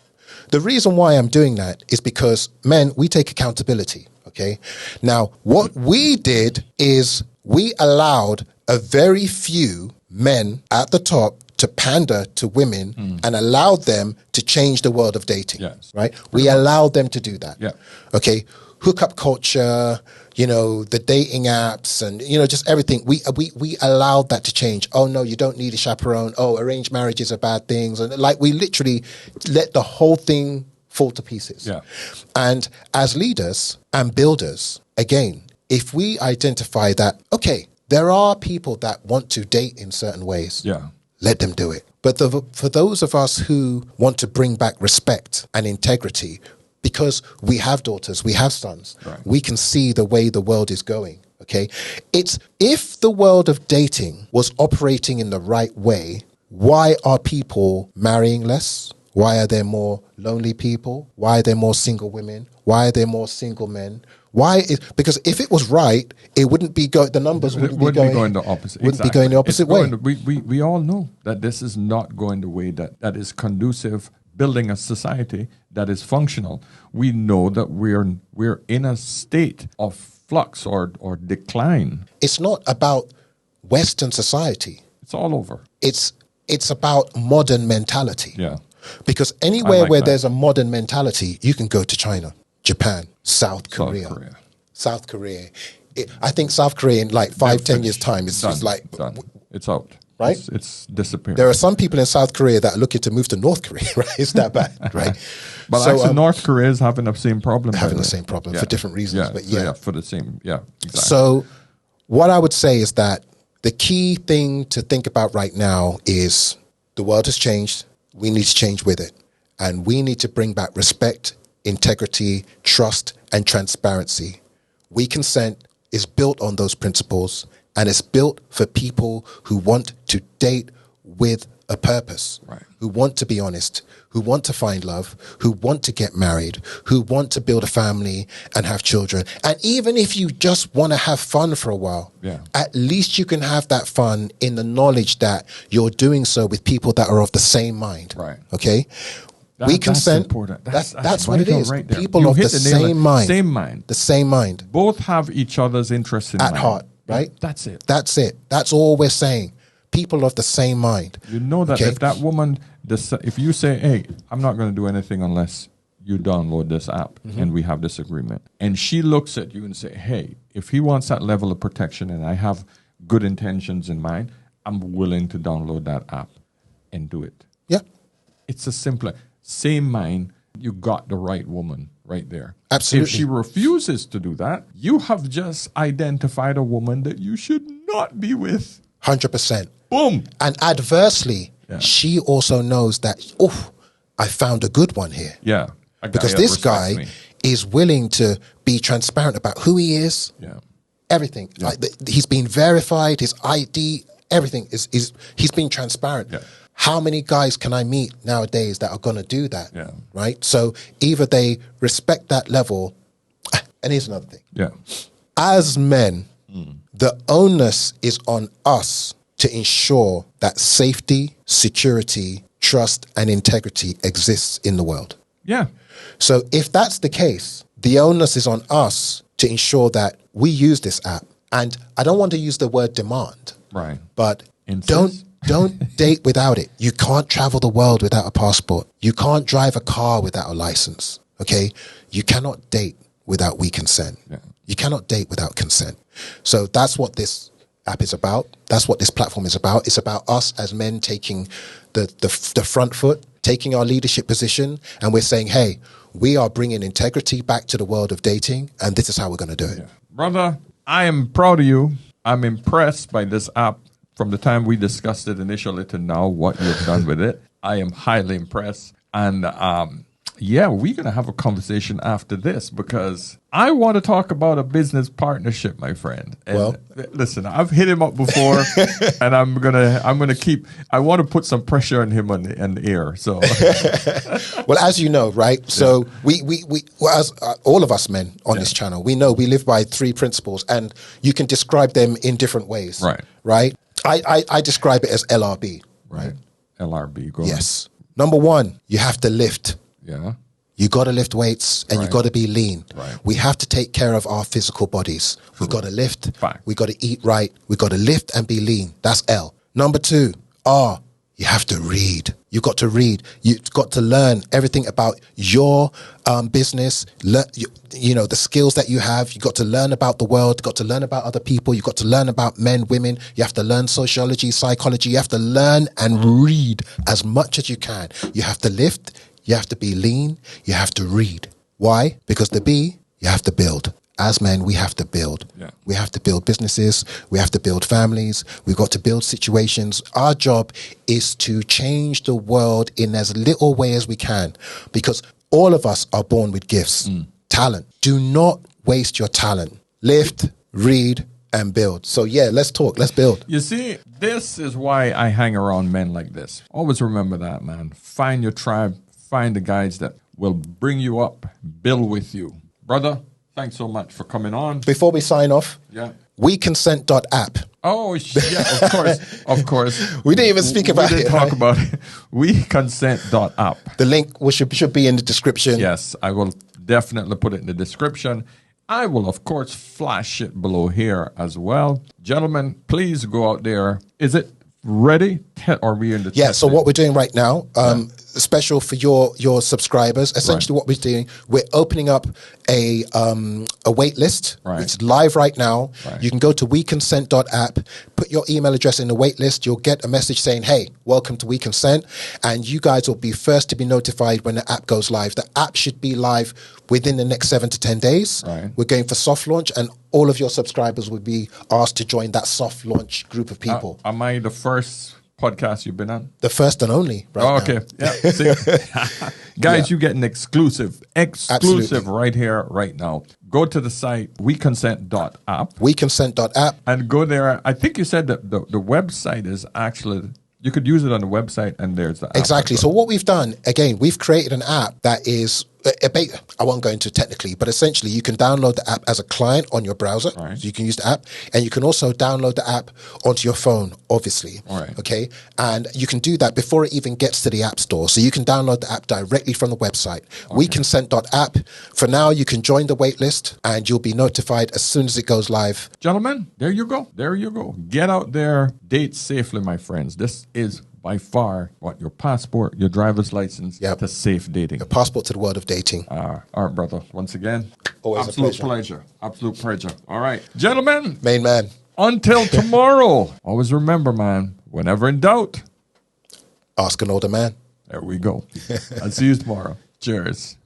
The reason why I'm doing that is because men, we take accountability. Okay. Now, what we did is we allowed a very few men at the top to pander to women and allowed them to change the world of dating. Yes. Right? We allowed them to do that. Yeah. Okay. Hookup culture, the dating apps and, just everything. We allowed that to change. Oh, no, you don't need a chaperone. Oh, arranged marriages are bad things. And we literally let the whole thing fall to pieces. Yeah. And as leaders and builders, again, if we identify that, okay, there are people that want to date in certain ways. Yeah. Let them do it. But for those of us who want to bring back respect and integrity, because we have daughters, we have sons, right, we can see the way the world is going, okay? It's if the world of dating was operating in the right way, why are people marrying less? Why are there more lonely people? Why are there more single women? Why are there more single men? Because if it was right, it wouldn't be the numbers wouldn't be going the opposite. Wouldn't be going the opposite way. We all know that this is not going the way that is conducive, building a society that is functional. We know that we're in a state of flux or decline. It's not about Western society. It's all over. It's about modern mentality. Yeah. Because anywhere where there's a modern mentality, you can go to China, Japan, South Korea. I think South Korea in 5-10 years time is just done. It's out. Right? It's disappearing. There are some people in South Korea that are looking to move to North Korea, right? It's that bad, right? But actually, North Korea is having the same problem. Having the same problem for different reasons. Yeah, but for the same, exactly. So what I would say is that the key thing to think about right now is the world has changed. We need to change with it. And we need to bring back respect, integrity, trust, and transparency. We Consent is built on those principles, and it's built for people who want to date with a purpose, right, who want to be honest, who want to find love, who want to get married, who want to build a family and have children. And even if you just want to have fun for a while, at least you can have that fun in the knowledge that you're doing so with people that are of the same mind. Right. Okay? We Consent. That's important. That's what it is. Right there. People of the same mind. Same mind. The same mind. Both have each other's interests in at mind. heart, right? That's it. That's it. That's all we're saying. People of the same mind. You know that if that woman, if you say, hey, I'm not going to do anything unless you download this app and we have this agreement, and she looks at you and say, hey, if he wants that level of protection and I have good intentions in mind, I'm willing to download that app and do it. Yeah. It's a simpler, same mind. you got the right woman right there. Absolutely. If she refuses to do that, you have just identified a woman that you should not be with. 100%. Boom. And adversely, she also knows that, I found a good one here. Yeah. Because this guy is willing to be transparent about who he is. Yeah. Everything. Yeah. Like he's been verified, his ID, everything is he's been transparent. Yeah. How many guys can I meet nowadays that are going to do that? Yeah. Right? So either they respect that level, and here's another thing. Yeah. As men, the onus is on us to ensure that safety, security, trust, and integrity exists in the world. Yeah. So if that's the case, the onus is on us to ensure that we use this app. And I don't want to use the word demand, right? But don't date without it. You can't travel the world without a passport. You can't drive a car without a license. Okay? You cannot date without we consent. Yeah. You cannot date without consent. So that's what this app is about. That's what this platform is about. It's about us as men taking the front foot, taking our leadership position, and we're saying, hey, we are bringing integrity back to the world of dating, and this is how we're going to do it. Yeah. Brother, I am proud of you. I'm impressed by this app from the time we discussed it initially to now, what you've done with it. I am highly impressed. And yeah, we're going to have a conversation after this because I want to talk about a business partnership, my friend. And well, listen, I've hit him up before, and I'm gonna keep. I want to put some pressure on him on the air. So, well, as you know, right? So we as all of us men on this channel, we know we live by 3 principles, and you can describe them in different ways. Right. Right. I describe it as LRB. Right. LRB. Go yes. Number 1, you have to lift. Yeah. You got to lift weights and you got to be lean. Right. We have to take care of our physical bodies. We got to lift. We got to eat right. We got to lift and be lean. That's L. Number 2, R. You have to read. You got to read. You've got to learn everything about your business. You know, the skills that you have. You got to learn about the world. You got to learn about other people. You got to learn about men, women. You have to learn sociology, psychology. You have to learn and read as much as you can. You have to lift. You have to be lean. You have to read. Why? Because the B, you have to build. As men, we have to build. Yeah. We have to build businesses. We have to build families. We've got to build situations. Our job is to change the world in as little way as we can, because all of us are born with gifts, talent. Do not waste your talent. Lift, read, and build. So yeah, let's talk. Let's build. You see, this is why I hang around men like this. Always remember that, man. Find your tribe. Find the guys that will bring you up, build with you. Brother, thanks so much for coming on. Before we sign off, weconsent.app. Oh, yeah, of course. We didn't even speak about it. We didn't talk about it. Weconsent.app. The link should be in the description. Yes, I will definitely put it in the description. I will, of course, flash it below here as well. Gentlemen, please go out there. Is it ready? Or are we in the Yeah, so what we're doing right now, special for your subscribers, essentially what we're doing, we're opening up a wait list. It's live right now. You can go to weconsent.app, put your email address in the wait list. You'll get a message saying, hey, welcome to WeConsent. And you guys will be first to be notified when the app goes live. The app should be live within the next 7 to 10 days. We're going for soft launch, and all of your subscribers will be asked to join that soft launch group of people. Am I the first podcast you've been on? The first and only. Okay. Yeah. See? Guys, you get an exclusive right here, right now. Go to the site, weconsent.app. Weconsent.app. And go there. I think you said that the website is actually, you could use it on the website, and there's the app. Exactly. So what we've done, again, we've created an app that is, I won't go into technically, but essentially you can download the app as a client on your browser. So you can use the app, and you can also download the app onto your phone, obviously. Okay. And you can do that before it even gets to the app store. So you can download the app directly from the website. Weconsent.app. For now, you can join the wait list, and you'll be notified as soon as it goes live. Gentlemen, there you go. There you go. Get out there. Date safely, my friends. This is by far your passport, your driver's license to safe dating. Your passport to the world of dating. All right, brother. Once again, always absolute a pleasure. Absolute pleasure. All right, gentlemen. Main man. Until tomorrow, always remember, man, whenever in doubt, ask an older man. There we go. I'll see you tomorrow. Cheers.